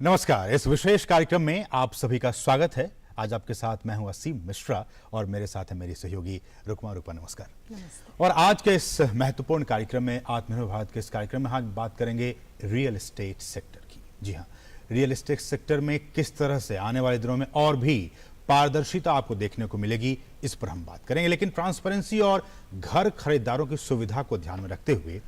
नमस्कार। इस विशेष कार्यक्रम में आप सभी का स्वागत है। आज आपके साथ मैं हूं असीम मिश्रा और मेरे साथ है मेरी सहयोगी रुकमा। नमस्कार। और आज के इस महत्वपूर्ण कार्यक्रम में, आत्मनिर्भर भारत के इस कार्यक्रम में आज बात करेंगे रियल एस्टेट सेक्टर की। जी हाँ, रियल एस्टेट सेक्टर में किस तरह से आने वाले दिनों में और भी पारदर्शिता आपको देखने को मिलेगी, इस पर हम बात करेंगे। लेकिन ट्रांसपेरेंसी और घर खरीदारों की सुविधा को ध्यान में रखते हुए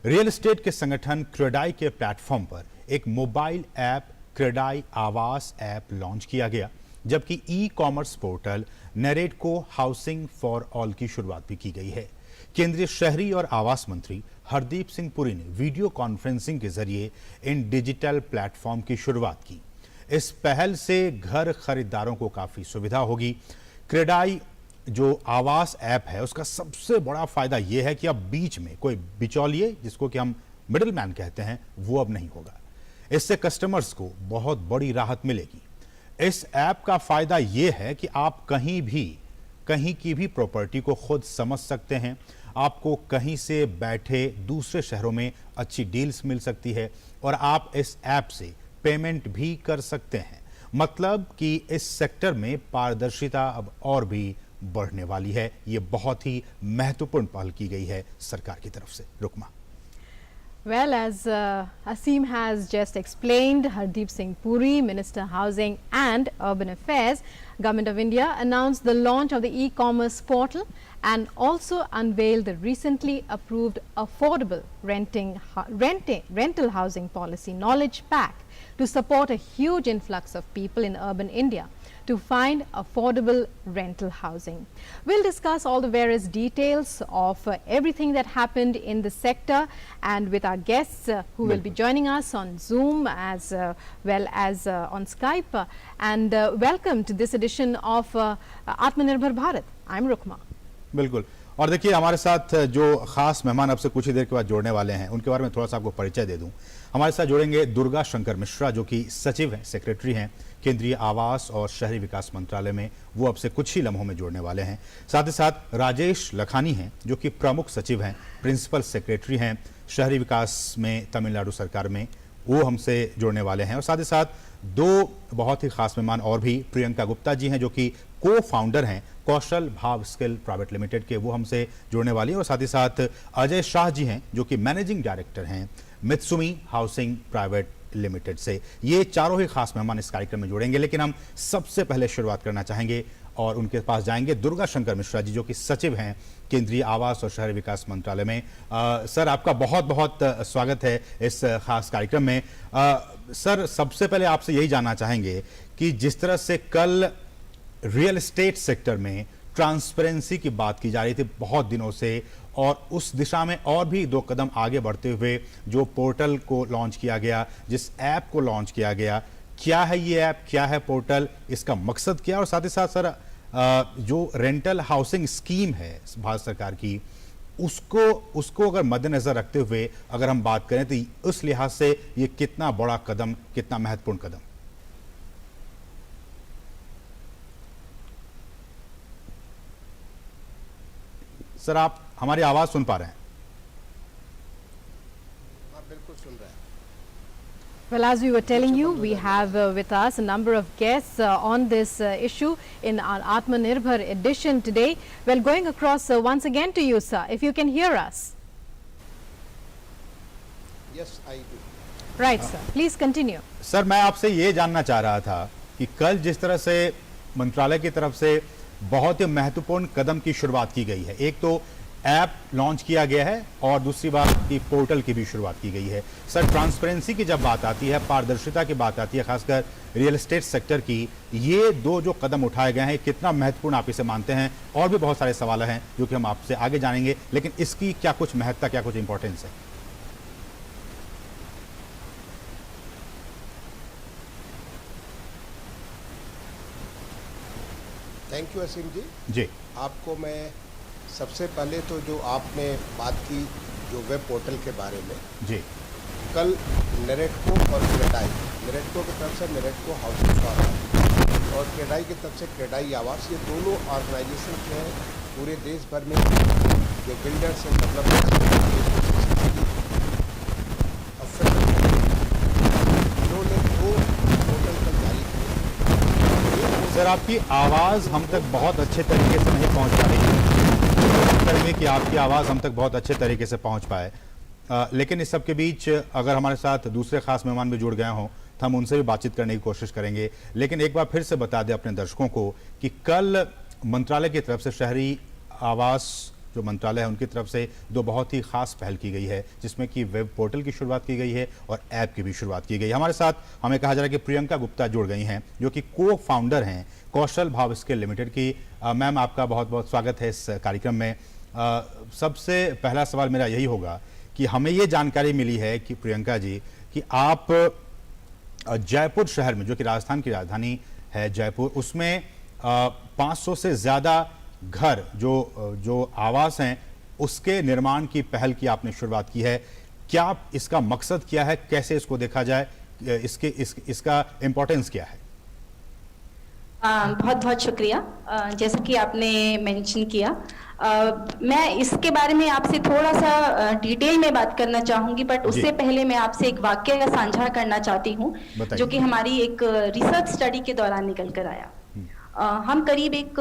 रियल एस्टेट के संगठन क्रेडाई के प्लेटफॉर्म पर एक मोबाइल ऐप क्रेडाई आवास ऐप लॉन्च किया गया, जबकि ई कॉमर्स पोर्टल नरेटको हाउसिंग फॉर ऑल की शुरुआत भी की गई है। केंद्रीय शहरी और आवास मंत्री हरदीप सिंह पुरी ने वीडियो कॉन्फ्रेंसिंग के जरिए इन डिजिटल प्लेटफॉर्म की शुरुआत की। इस पहल से घर खरीदारों को काफी सुविधा होगी। क्रेडाई जो आवास ऐप है, उसका सबसे बड़ा फायदा यह है कि अब बीच में कोई बिचौलिए, जिसको कि हम मिडिल मैन कहते हैं, वो अब नहीं होगा। इससे कस्टमर्स को बहुत बड़ी राहत मिलेगी। इस ऐप का फायदा यह है कि आप कहीं की भी प्रॉपर्टी को खुद समझ सकते हैं। आपको कहीं से बैठे दूसरे शहरों में अच्छी डील्स मिल सकती है और आप इस ऐप से पेमेंट भी कर सकते हैं। मतलब कि इस सेक्टर में पारदर्शिता अब और भी बढ़ने वाली है। ये बहुत ही महत्वपूर्ण पहल की गई है सरकार की तरफ से। Rukma. Well, as Asim has just explained, Hardeep Singh Puri, Minister Housing and Urban Affairs, Government of India announced the launch of the e-commerce portal and also unveiled the recently approved affordable rental housing policy knowledge pack to support a huge influx of people in urban India to find affordable rental housing. We'll discuss all the various details of everything that happened in the sector, and with our guests who will be joining us on Zoom as well as on Skype. And welcome to this edition of Atmanirbhar Bharat. I'm Rukma. बिल्कुल। और देखिए, हमारे साथ जो खास मेहमान अब से कुछ ही देर के बाद जोड़ने वाले हैं, उनके बारे में थोड़ा सा आपको परिचय दे दूं। हमारे साथ जोड़ेंगे दुर्गा शंकर मिश्रा, जो कि सचिव हैं, सेक्रेटरी हैं केंद्रीय आवास और शहरी विकास मंत्रालय में। वो अब से कुछ ही लम्हों में जोड़ने वाले हैं। साथ ही साथ राजेश लखानी हैं, जो कि प्रमुख सचिव हैं, प्रिंसिपल सेक्रेटरी हैं शहरी विकास में तमिलनाडु सरकार में। वो हमसे जुड़ने वाले हैं। और साथ ही साथ दो बहुत ही खास मेहमान और भी, प्रियंका गुप्ता जी हैं, जो कि को फाउंडर हैं कौशल भाव स्किल प्राइवेट लिमिटेड के, वो हमसे जुड़ने वाली है। और साथ ही साथ अजय शाह जी हैं, जो कि मैनेजिंग डायरेक्टर हैं मित्सुमी हाउसिंग प्राइवेट लिमिटेड से। ये चारों ही खास मेहमान इस कार्यक्रम में जुड़ेंगे। लेकिन हम सबसे पहले शुरुआत करना चाहेंगे और उनके पास जाएंगे दुर्गा शंकर मिश्रा जी, जो कि सचिव हैं केंद्रीय आवास और शहरी विकास मंत्रालय में। सर, आपका बहुत बहुत स्वागत है इस खास कार्यक्रम में। सर, सबसे पहले आपसे यही जानना चाहेंगे कि जिस तरह से कल रियल एस्टेट सेक्टर में ट्रांसपेरेंसी की बात की जा रही थी बहुत दिनों से, और उस दिशा में और भी दो कदम आगे बढ़ते हुए जो पोर्टल को लॉन्च किया गया, जिस ऐप को लॉन्च किया गया, क्या है ये ऐप, क्या है पोर्टल, इसका मकसद क्या है? और साथ ही साथ सर, जो रेंटल हाउसिंग स्कीम है भारत सरकार की, उसको अगर मद्देनजर रखते हुए अगर हम बात करें तो उस लिहाज से ये कितना बड़ा कदम, कितना महत्वपूर्ण कदम? सर, आप हमारी आवाज सुन पा रहे हैं? हाँ, बिल्कुल सुन रहे हैं। Well, as we were telling you, we have with us a number of guests on this issue in our Atmanirbhar edition today. Well, going across once again to you, sir, if you can hear us. Yes, I do. Right, sir. Please continue. Sir, मैं आपसे ये जानना चाह रहा था कि कल जिस तरह से मंत्रालय की तरफ से बहुत ही महत्वपूर्ण कदम की शुरुआत की गई है, एक तो ऐप लॉन्च किया गया है और दूसरी बात की पोर्टल की भी शुरुआत की गई है। सर, ट्रांसपेरेंसी की जब बात आती है, पारदर्शिता की बात आती है, खासकर रियल एस्टेट सेक्टर की, ये दो जो कदम उठाए गए हैं, कितना महत्वपूर्ण आप इसे मानते हैं? और भी बहुत सारे सवाल हैं जो कि हम आपसे आगे जानेंगे, लेकिन इसकी क्या कुछ महत्ता, क्या कुछ इंपॉर्टेंस है? थैंक यू असीम जी। जी, आपको मैं सबसे पहले तो जो आपने बात की जो वेब पोर्टल के बारे में, जी, कल नरेटको और क्रेडाई, नरेटको की तरफ से नरेटको हाउसिंग फॉर ऑल और क्रेडाई की तरफ से क्रेडाई आवास, ये दोनों ऑर्गेनाइजेशन जो हैं पूरे देश भर में जो बिल्डर्स एंड डेवलपर्स, इन्होंने दो सर, आपकी आवाज़ हम तक बहुत अच्छे तरीके से नहीं पहुंच पा रही है। कोशिश करेंगे कि आपकी आवाज़ हम तक बहुत अच्छे तरीके से पहुंच पाए। लेकिन इस सब के बीच अगर हमारे साथ दूसरे खास मेहमान भी जुड़ गए हों तो हम उनसे भी बातचीत करने की कोशिश करेंगे। लेकिन एक बार फिर से बता दें अपने दर्शकों को कि कल मंत्रालय की तरफ से, शहरी आवास जो मंत्रालय है उनकी तरफ से, दो बहुत ही खास पहल की गई है, जिसमें कि वेब पोर्टल की शुरुआत की गई है और ऐप की भी शुरुआत की गई है। हमारे साथ हमें कहा जा रहा है कि प्रियंका गुप्ता जुड़ गई हैं, जो कि को फाउंडर हैं कौशल भाव स्किल लिमिटेड की। मैम, आपका बहुत बहुत स्वागत है इस कार्यक्रम में। सबसे पहला सवाल मेरा यही होगा कि हमें ये जानकारी मिली है कि प्रियंका जी, कि आप जयपुर शहर में, जो कि राजस्थान की राजधानी है जयपुर, उसमें 500 से ज़्यादा घर जो आवास हैं उसके निर्माण की पहल की आपने शुरुआत की है। क्या इसका मकसद क्या है, कैसे इसको देखा जाए, इसका इम्पोर्टेंस क्या है? बहुत बहुत शुक्रिया। जैसा कि आपने मेंशन किया, मैं इसके बारे में आपसे थोड़ा सा डिटेल में बात करना चाहूंगी, बट उससे पहले मैं आपसे एक वाक्य साझा करना चाहती हूँ जो कि हमारी एक रिसर्च स्टडी के दौरान निकल कर आया। हम करीब एक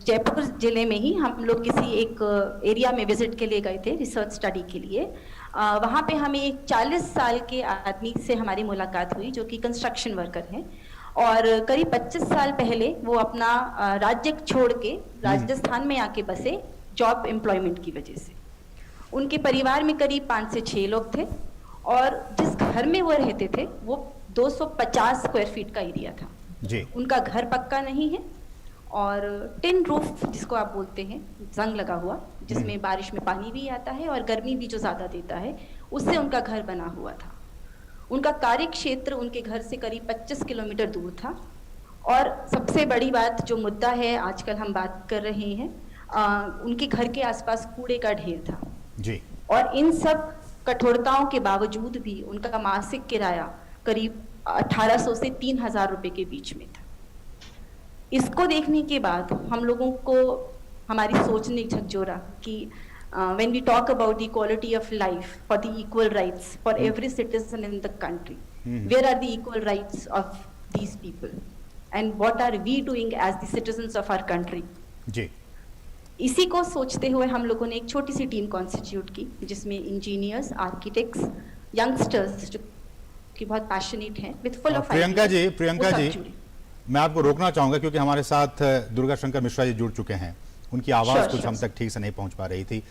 जयपुर जिले में ही हम लोग किसी एक एरिया में विजिट के लिए गए थे रिसर्च स्टडी के लिए। वहाँ पे हमें एक 40 साल के आदमी से हमारी मुलाकात हुई जो कि कंस्ट्रक्शन वर्कर हैं, और करीब 25 साल पहले वो अपना राज्य छोड़ के राजस्थान में आके बसे जॉब एम्प्लॉयमेंट की वजह से। उनके परिवार में करीब 5 से 6 लोग थे, और जिस घर में वो रहते थे वो 250 स्क्वायर फीट का एरिया था जी। उनका घर पक्का नहीं है, और टिन रूफ जिसको आप बोलते हैं, जंग लगा हुआ, जिसमें बारिश में पानी भी आता है और गर्मी भी जो ज़्यादा देता है, उससे उनका घर बना हुआ था। उनका कार्य क्षेत्र उनके घर से करीब 25 किलोमीटर दूर था। और सबसे बड़ी बात, जो मुद्दा है आजकल हम बात कर रहे हैं, उनके घर के आसपास कूड़े का ढेर था जी। और इन सब कठोरताओं के बावजूद भी उनका मासिक किराया करीब 1800 से 3000 रुपए के बीच में था। इसको देखने के बाद हम लोगों को हमारी सोच ने झकझोरा कि when we talk about the quality of life for the equal rights for every citizen in the country, where are the equal rights of these people and what are we doing as the citizens of our country? जी। इसी को सोचते हुए हम लोगों ने एक छोटी सी team constitute की, जिसमें इंजीनियर्स, आर्किटेक्ट्स, यंगस्टर्स जो कि बहुत पैशनेट हैं, with full of Priyanka ji, मैं आपको रोकना चाहूंगा क्योंकि हमारे साथ दुर्गा शंकर मिश्रा जी जुड़ चुके हैं। उनकी आवाज़ कुछ हम तक ठीक से नहीं पहुंच पा रही थी।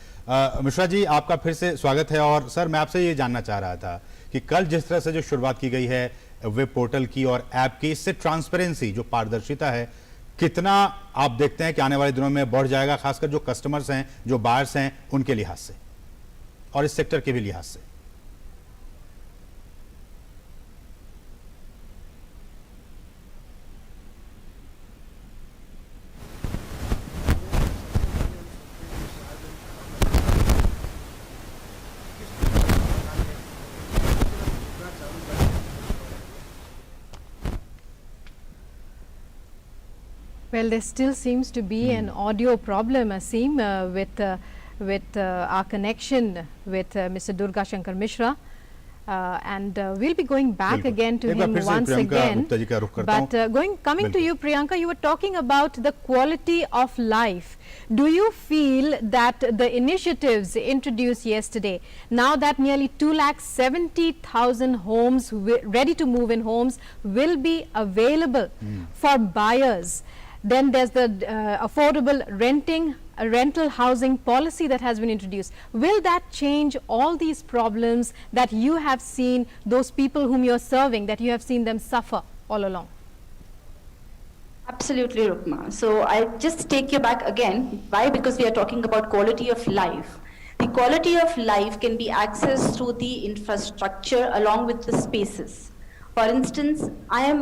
मिश्रा जी, आपका फिर से स्वागत है। और सर, मैं आपसे ये जानना चाह रहा था कि कल जिस तरह से जो शुरुआत की गई है वेब पोर्टल की और ऐप की, इससे ट्रांसपेरेंसी, जो पारदर्शिता है, कितना आप देखते हैं कि आने वाले दिनों में बढ़ जाएगा, खासकर जो कस्टमर्स हैं, जो बायर्स हैं, उनके लिहाज से और इस सेक्टर के भी लिहाज से? Well, there still seems to be an audio problem, Aseem, with our connection with Mr. Durga Shankar Mishra. And we'll be going back again to him once again. But coming to you, Priyanka, you were talking about the quality of life. Do you feel that the initiatives introduced yesterday, now that nearly 2,70,000 homes, ready to move in homes, will be available for buyers? Then there's the affordable rental housing policy that has been introduced. Will that change all these problems that you have seen, those people whom you're serving, that you have seen them suffer all along? Absolutely, Rukma. So I just take you back again. Why? Because we are talking about quality of life. The quality of life can be accessed through the infrastructure along with the spaces. For instance, I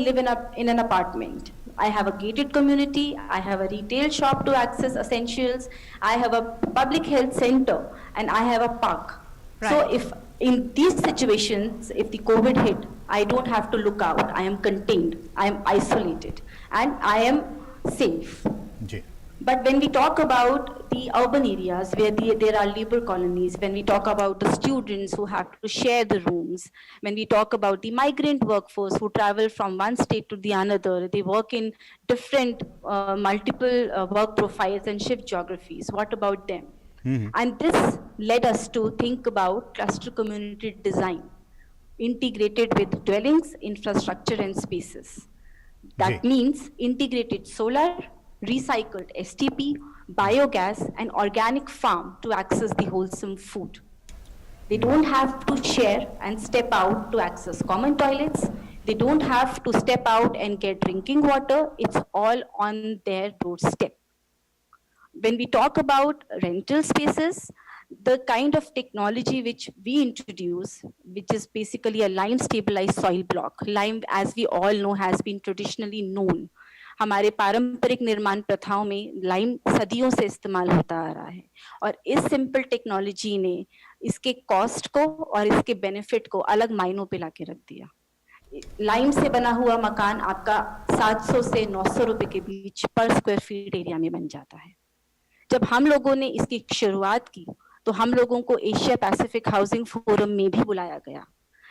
live in an apartment. I have a gated community, I have a retail shop to access essentials, I have a public health center, and I have a park. Right. So if in these situations, if the COVID hit, I don't have to look out, I am contained, I am isolated, and I am safe. Ji. But when we talk about the urban areas where there are labor colonies, when we talk about the students who have to share the rooms, when we talk about the migrant workforce who travel from one state to the another, they work in different multiple work profiles and shift geographies. What about them? And this led us to think about cluster community design integrated with dwellings, infrastructure and spaces. That ji. means integrated solar, recycled STP, biogas and organic farm to access the wholesome food. They don't have to share and step out to access common toilets. They don't have to step out and get drinking water. It's all on their doorstep. When we talk about rental spaces, the kind of technology which we introduce, which is basically a lime stabilized soil block. Lime, as we all know, has been traditionally known. हमारे पारंपरिक निर्माण प्रथाओं में lime सदियों से इस्तेमाल होता आ रहा है और इस सिंपल टेक्नोलॉजी ने इसके कॉस्ट को और इसके बेनिफिट को अलग मायनों पे लाके रख दिया। लाइम से बना हुआ मकान आपका 700 से 900 रुपए के बीच पर स्क्वायर फीट एरिया में बन जाता है। जब हम लोगों ने इसकी शुरुआत की तो हम लोगों को एशिया पैसिफिक हाउसिंग फोरम में भी बुलाया गया।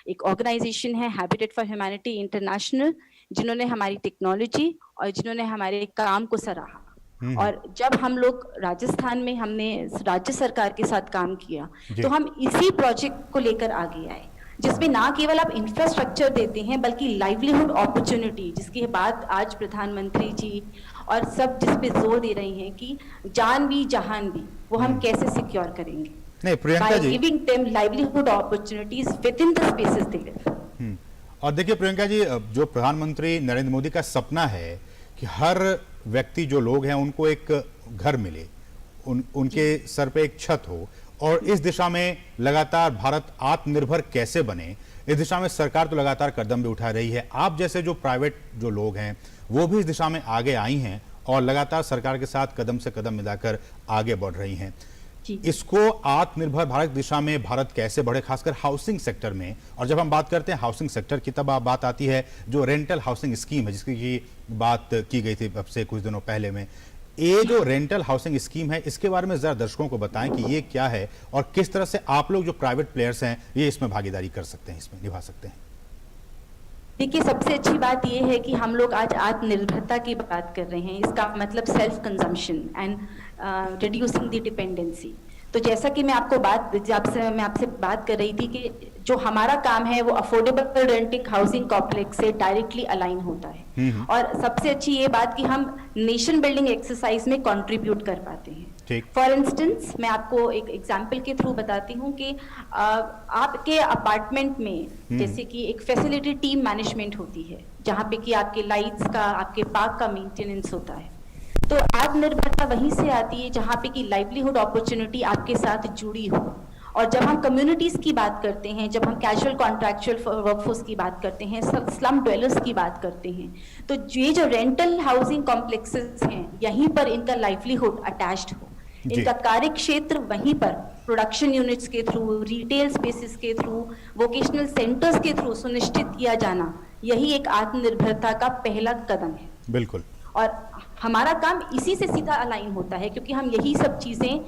एक ऑर्गेनाइजेशन है हैबिटेट फॉर ह्यूमैनिटी इंटरनेशनल, जिन्होंने हमारी टेक्नोलॉजी और जिन्होंने हमारे काम को सराहा। और जब हम लोग राजस्थान में हमने राज्य सरकार के साथ काम किया तो हम इसी प्रोजेक्ट को लेकर आगे आए, जिसमें ना केवल आप इंफ्रास्ट्रक्चर देते हैं बल्कि लाइवलीहुड अपॉर्चुनिटी, जिसकी बात आज प्रधानमंत्री जी और सब जिस पे जोर दे रहे हैं कि जान भी जहान भी वो हम कैसे सिक्योर करेंगे। नहीं Priyanka ji, giving them livelihood opportunities within the spaces they live. और देखिए प्रियंका जी, जो प्रधानमंत्री नरेंद्र मोदी का सपना है कि हर व्यक्ति जो लोग हैं उनको एक घर मिले, उनके सर पे एक छत हो, और इस दिशा में लगातार भारत आत्मनिर्भर कैसे बने, इस दिशा में सरकार तो लगातार कदम भी उठा रही है। आप जैसे जो प्राइवेट जो लोग हैं वो भी इस दिशा में आगे आई हैं और लगातार सरकार के साथ कदम से कदम मिलाकर आगे बढ़ रही हैं। इसको आत्मनिर्भर भारत दिशा में भारत कैसे बढ़े, खासकर हाउसिंग सेक्टर में। और जब हम बात करते हैं हाउसिंग सेक्टर की तब बात आती है जो रेंटल हाउसिंग स्कीम है, जिसकी बात की गई थी अब से कुछ दिनों पहले में। ये जो रेंटल हाउसिंग स्कीम है, इसके बारे में जरा दर्शकों को बताएं कि ये क्या है और किस तरह से आप लोग जो प्राइवेट प्लेयर्स हैं ये इसमें भागीदारी कर सकते हैं, इसमें निभा सकते हैं। देखिए, सबसे अच्छी बात यह है कि हम लोग आज आत्मनिर्भरता की बात कर रहे हैं। इसका मतलब self consumption and reducing the dependency. तो जैसा कि मैं आपसे बात कर रही थी कि जो हमारा काम है वो अफोर्डेबल रेंटिंग हाउसिंग कॉम्प्लेक्स से डायरेक्टली अलाइन होता है। और सबसे अच्छी ये बात कि हम नेशन बिल्डिंग एक्सरसाइज में कंट्रीब्यूट कर पाते हैं। फॉर इंस्टेंस मैं आपको एक एग्जांपल के थ्रू बताती हूँ कि आपके अपार्टमेंट में जैसे कि एक फैसिलिटी टीम मैनेजमेंट होती है, जहाँ पे कि आपके लाइट्स का, आपके पार्क का मेंटेनेंस होता है। तो आत्मनिर्भरता वहीं से आती है जहाँ पे कि लाइवलीहुड अपॉर्चुनिटी आपके साथ जुड़ी हो। और जब हम कम्युनिटीज की बात करते हैं, जब हम कैजुअल कॉन्ट्रैक्चुअल वर्कफोर्स की बात करते हैं, स्लम ड्वेलर्स की बात करते हैं, तो ये जो रेंटल हाउसिंग कॉम्प्लेक्सेस हैं, यहीं पर इनका लाइवलीहुड अटैच्ड हो, इनका कार्य क्षेत्र वहीं पर प्रोडक्शन यूनिट्स के थ्रू, रिटेल स्पेसेस के थ्रू, वोकेशनल सेंटर्स के थ्रू सुनिश्चित किया जाना, यही एक आत्मनिर्भरता का पहला कदम है। बिल्कुल। और हमारा काम इसी से सीधा अलाइन होता है, क्योंकि हम यही सब चीजें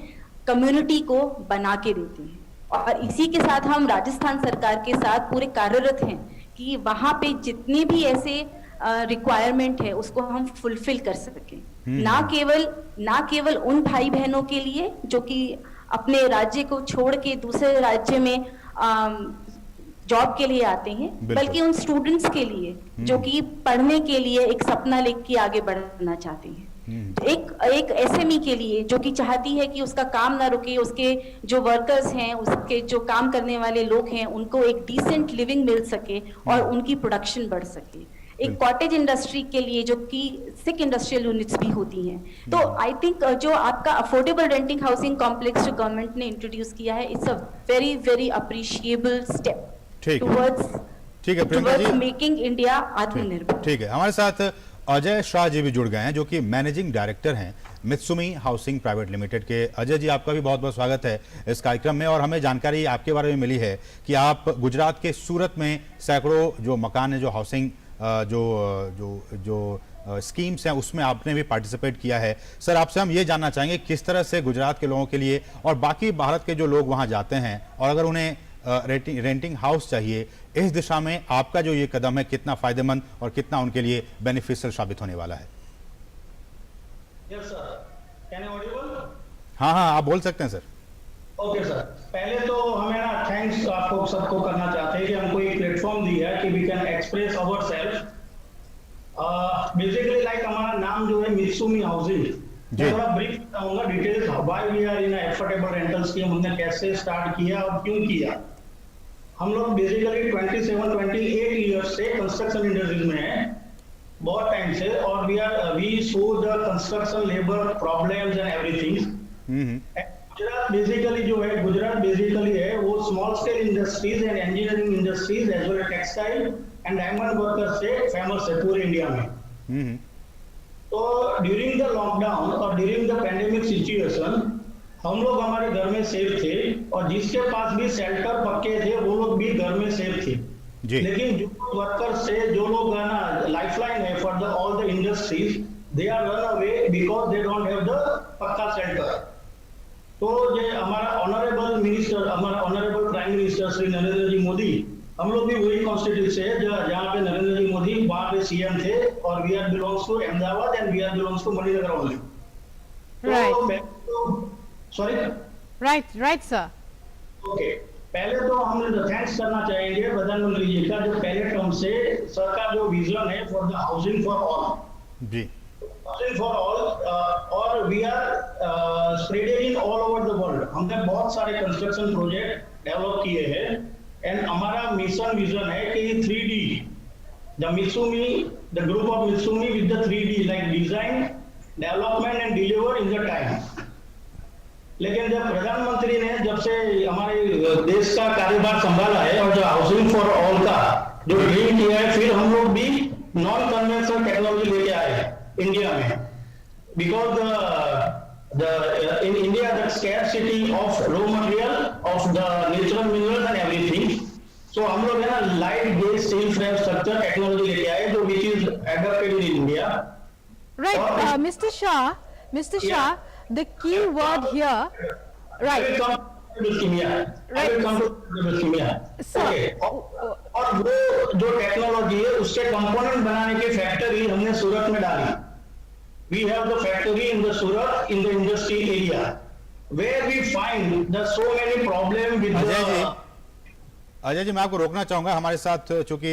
कम्युनिटी को बना के देते हैं। और इसी के साथ हम राजस्थान सरकार के साथ पूरे कार्यरत हैं कि वहां पे जितने भी ऐसे रिक्वायरमेंट है उसको हम फुलफिल कर सकें। ना केवल उन भाई बहनों के लिए जो कि अपने राज्य को छोड़ के दूसरे राज्य में जॉब के लिए आते हैं, बल्कि उन स्टूडेंट्स के लिए जो कि पढ़ने के लिए एक सपना लेके आगे बढ़ना चाहते हैं। एक एसएमई के लिए जो कि चाहती है कि उसका काम ना रुके, उसके जो वर्कर्स हैं, उसके जो काम करने वाले लोग हैं, उनको एक डिसेंट लिविंग मिल सके और उनकी प्रोडक्शन बढ़ सके। एक कॉटेज इंडस्ट्री के लिए जो कि 6 इंडस्ट्रियल यूनिट्स भी होती हैं। तो आई थिंक जो आपका अफोर्डेबल रेंटिंग हाउसिंग कॉम्प्लेक्स जो गवर्नमेंट ने इंट्रोड्यूस किया है, it's a very very appreciable step ठीक है प्रियंका जी, मेकिंग इंडिया आत्मनिर्भर। ठीक है, हमारे साथ अजय शाह जी भी जुड़ गए हैं जो कि मैनेजिंग डायरेक्टर हैं मित्सुमी हाउसिंग प्राइवेट लिमिटेड के। अजय जी, आपका भी बहुत बहुत स्वागत है इस कार्यक्रम में। और हमें जानकारी आपके बारे में मिली है कि आप गुजरात के सूरत में सैकड़ों जो मकान है, जो हाउसिंग जो स्कीम्स हैं उसमें आपने भी पार्टिसिपेट किया है। सर, आपसे हम ये जानना चाहेंगे किस तरह से गुजरात के लोगों के लिए और बाकी भारत के जो लोग वहाँ जाते हैं और अगर उन्हें रेंटिंग हाउस चाहिए, इस दिशा में आपका जो ये कदम है कितना फायदेमंद और कितना उनके लिए बेनिफिशियल साबित होने वाला है? Yes sir, can I audible? हाँ हाँ, आप बोल सकते हैं सर। ओके सर, पहले तो हमें ना थैंक्स आपको सबको करना चाहते हैं कि हमको एक प्लेटफॉर्म दिया है कि we can express our self. Basically like हमारा नाम जो है मित्सुमी हाउसिंग, मैं थोड़ा ब्रीफ बताऊंगा details why we are in affordable rental scheme, हमने कैसे स्टार्ट किया और क्यों किया। हम लोग बेसिकली 27-28 ईयर्स से कंस्ट्रक्शन इंडस्ट्रीज में हैं, बहुत टाइम से, और we saw the construction labour problems and everything. Gujarat basically जो है, गुजरात बेसिकली है वो small scale industries and engineering industries as well as textile and diamond workers से फेमस है पूरे इंडिया में। तो ड्यूरिंग द लॉकडाउन और ड्यूरिंग द पैंडेमिक सिचुएशन हम लोग हमारे घर में सेफ थे और जिसके पास भी शेल्टर पक्के थे वो लोग भी घर में सेफ थे। लेकिन जो वर्कर्स से जो लोग ना लाइफलाइन है for the all the industries, they are run away because they don't have the pucca shelter. तो ये हमारा ऑनरेबल मिनिस्टर, हमारा honourable prime minister Shri Narendra ji Modi, हम लोग भी वही कॉन्स्टिट्यूंसी है जहाँ पे नरेंद्र जी मोदी वहाँ पे सीएम थे, और we are belongs to Ahmedabad and we are belongs to Maninagar only. Sorry, right sir. Okay, पहले तो हम थैंक्स करना चाहेंगे प्रधानमंत्री जी का, जो पहले टर्म से सर का जो विजन है for the housing for all जी, हाउसिंग फॉर ऑल, और we are spreaded in all over the world. हमने बहुत सारे कंस्ट्रक्शन प्रोजेक्ट डेवलप किए हैं एंड हमारा मिशन विजन है कि 3D, the Mitsumi, the group of Mitsumi with the 3D like design, development and deliver in the time. लेकिन जब प्रधानमंत्री ने जब से हमारे देश का कार्यभार संभाला है और जो हाउसिंग फॉर ऑल का जो ड्रीम किया है, फिर हम लोग भी नॉन कन्वेंशनल टेक्नोलॉजी लेके आए इंडिया में, because in India the scarcity of raw material of the natural minerals and everything. So हम लोग है ना light gauge steel frame structure technology लेके आए जो which is adopted in India. Right, Mr. Shah, the key word here, right? I will come to the schema. Okay. और वो जो टेक्नोलॉजी है उसके कंपोनेंट बनाने की फैक्ट्री हमने सूरत में डाली। We have the factory in the Surat in the industry area where we find the so many problem with the Ajay ji, मैं आपको रोकना चाहूंगा। हमारे साथ चूंकि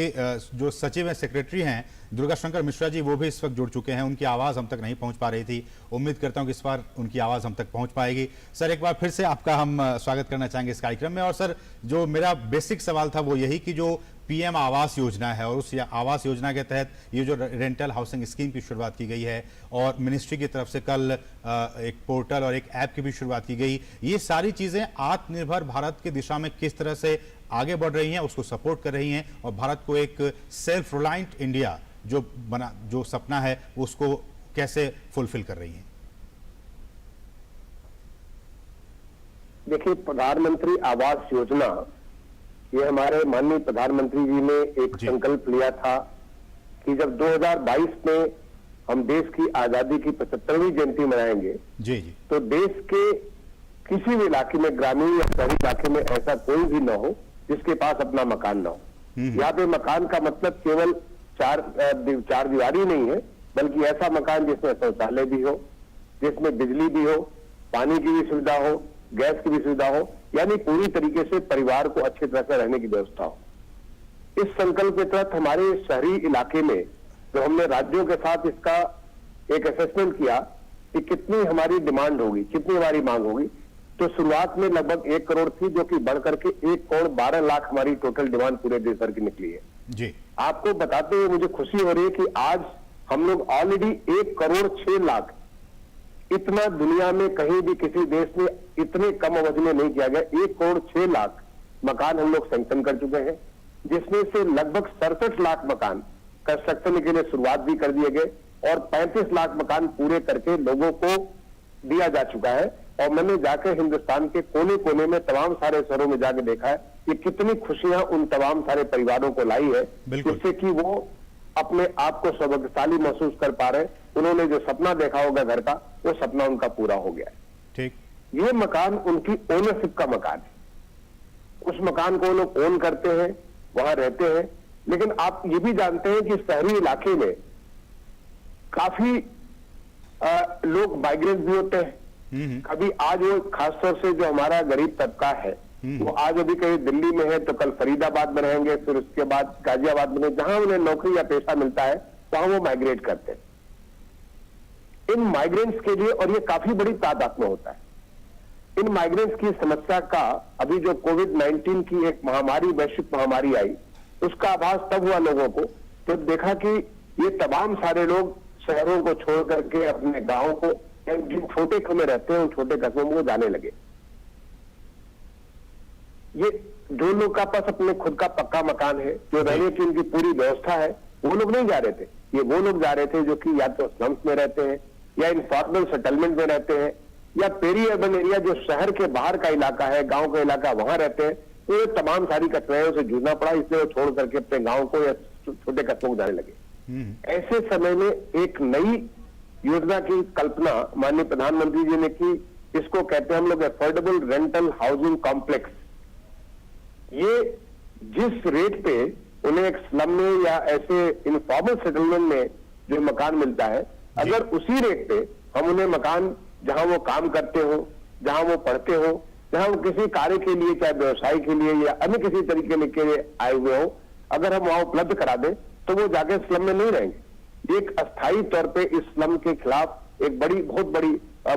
जो सचिव हैं, सेक्रेटरी हैं दुर्गा शंकर मिश्रा जी, वो भी इस वक्त जुड़ चुके हैं। उनकी आवाज़ हम तक नहीं पहुंच पा रही थी, उम्मीद करता हूं कि इस बार उनकी आवाज़ हम तक पहुंच पाएगी। सर, एक बार फिर से आपका हम स्वागत करना चाहेंगे इस कार्यक्रम में। और सर, जो मेरा बेसिक सवाल था वो यही कि जो पीएम आवास योजना है और उस आवास योजना के तहत ये जो रेंटल हाउसिंग स्कीम की शुरुआत की गई है और मिनिस्ट्री की तरफ से कल एक पोर्टल और एक ऐप की भी शुरुआत की गई, ये सारी चीज़ें आत्मनिर्भर भारत की दिशा में किस तरह से आगे बढ़ रही हैं, उसको सपोर्ट कर रही हैं और भारत को एक सेल्फ रिलायंट इंडिया जो सपना है उसको कैसे फुलफिल कर रही हैं? देखिए, प्रधानमंत्री आवास योजना, ये हमारे माननीय प्रधानमंत्री जी ने एक संकल्प लिया था कि जब 2022 में हम देश की आजादी की 75वीं जयंती मनाएंगे जी, तो देश के किसी भी इलाके में, ग्रामीण या शहरी इलाके में ऐसा कोई भी न हो जिसके पास अपना मकान न हो। यहाँ पे मकान का मतलब केवल चार दीवारी नहीं है, बल्कि ऐसा मकान जिसमें शौचालय भी हो, जिसमें बिजली भी हो, पानी की भी सुविधा हो, गैस की भी सुविधा हो, यानी पूरी तरीके से परिवार को अच्छी तरह से रहने की व्यवस्था हो। इस संकल्प के तहत हमारे शहरी इलाके में जो हमने राज्यों के साथ इसका एक असेसमेंट किया कि कितनी हमारी डिमांड होगी, कितनी हमारी मांग होगी, तो शुरुआत में लगभग 1 करोड़ थी, जो कि बढ़कर के 1 करोड़ 12 लाख हमारी टोटल डिमांड पूरे देश भर की निकली है जी। आपको बताते हुए मुझे खुशी हो रही है कि आज हम लोग ऑलरेडी 1 करोड़ 6 लाख, इतना दुनिया में कहीं भी किसी देश में इतने कम अवधि में नहीं किया गया, 1 करोड़ 6 लाख मकान हम लोग सैंक्शन कर चुके हैं, जिसमें से लगभग 67 लाख मकान कंस्ट्रक्शन के लिए शुरुआत भी कर दिए गए और 35 लाख मकान पूरे करके लोगों को दिया जा चुका है। और मैंने जाकर हिंदुस्तान के कोने कोने में तमाम सारे शहरों में जाकर देखा है कि कितनी खुशियां उन तमाम सारे परिवारों को लाई है, जिससे कि वो अपने आप को सौभाग्यशाली महसूस कर पा रहे हैं। उन्होंने जो सपना देखा होगा घर का, वो सपना उनका पूरा हो गया है। ठीक। ये मकान उनकी ओनरशिप का मकान है, उस मकान को वो लोग ओन करते हैं, वहां रहते हैं। लेकिन आप ये भी जानते हैं कि शहरी इलाके में काफी लोग माइग्रेंट भी होते हैं। कभी आज वो खासतौर से जो हमारा गरीब तबका है, वो आज अभी कहीं दिल्ली में है तो कल फरीदाबाद में रहेंगे, फिर उसके बाद गाजियाबाद में, जहां उन्हें नौकरी या पैसा मिलता है वहां वो माइग्रेट करते हैं। इन माइग्रेंट्स के लिए, और ये काफी बड़ी तादाद में होता है, इन माइग्रेंट्स की समस्या का अभी जो कोविड-19 की एक महामारी, वैश्विक महामारी आई, उसका आभास तब हुआ लोगों को, तो देखा कि ये तमाम सारे लोग शहरों को छोड़ करके अपने गांवों को, जिन छोटे कस्बों में रहते हैं उन छोटे कस्बों में जाने लगे। ये जो लोग का पास अपने खुद का पक्का मकान है, जो रहने की उनकी पूरी व्यवस्था है, वो लोग नहीं जा रहे थे। ये वो लोग जा रहे थे जो कि या तो स्लम्स में रहते हैं, या इनफॉर्मल सेटलमेंट में रहते हैं, या पेरी अर्बन एरिया जो शहर के बाहर का इलाका है, गांव का इलाका, वहां रहते हैं। तो ये तमाम सारी कठिनाइयों से जूझना पड़ा, इसलिए वो छोड़ करके अपने गांव को या छोटे कस्बों को जाने लगे। ऐसे समय में एक नई योजना की कल्पना माननीय प्रधानमंत्री जी ने की, इसको कहते हैं हम लोग अफोर्डेबल रेंटल हाउसिंग कॉम्प्लेक्स। ये जिस रेट पे उन्हें एक स्लम में या ऐसे इनफॉर्मल सेटलमेंट में जो मकान मिलता है, अगर उसी रेट पे हम उन्हें मकान जहां वो काम करते हो, जहां वो पढ़ते हो, जहां वो किसी कार्य के लिए, चाहे व्यवसाय के लिए या अन्य किसी तरीके के लिए आए हुए हो, अगर हम वहां उपलब्ध करा दें तो वो जाके स्लम में नहीं रहेंगे। एक अस्थायी तौर पे इस स्लम के खिलाफ एक बहुत बड़ी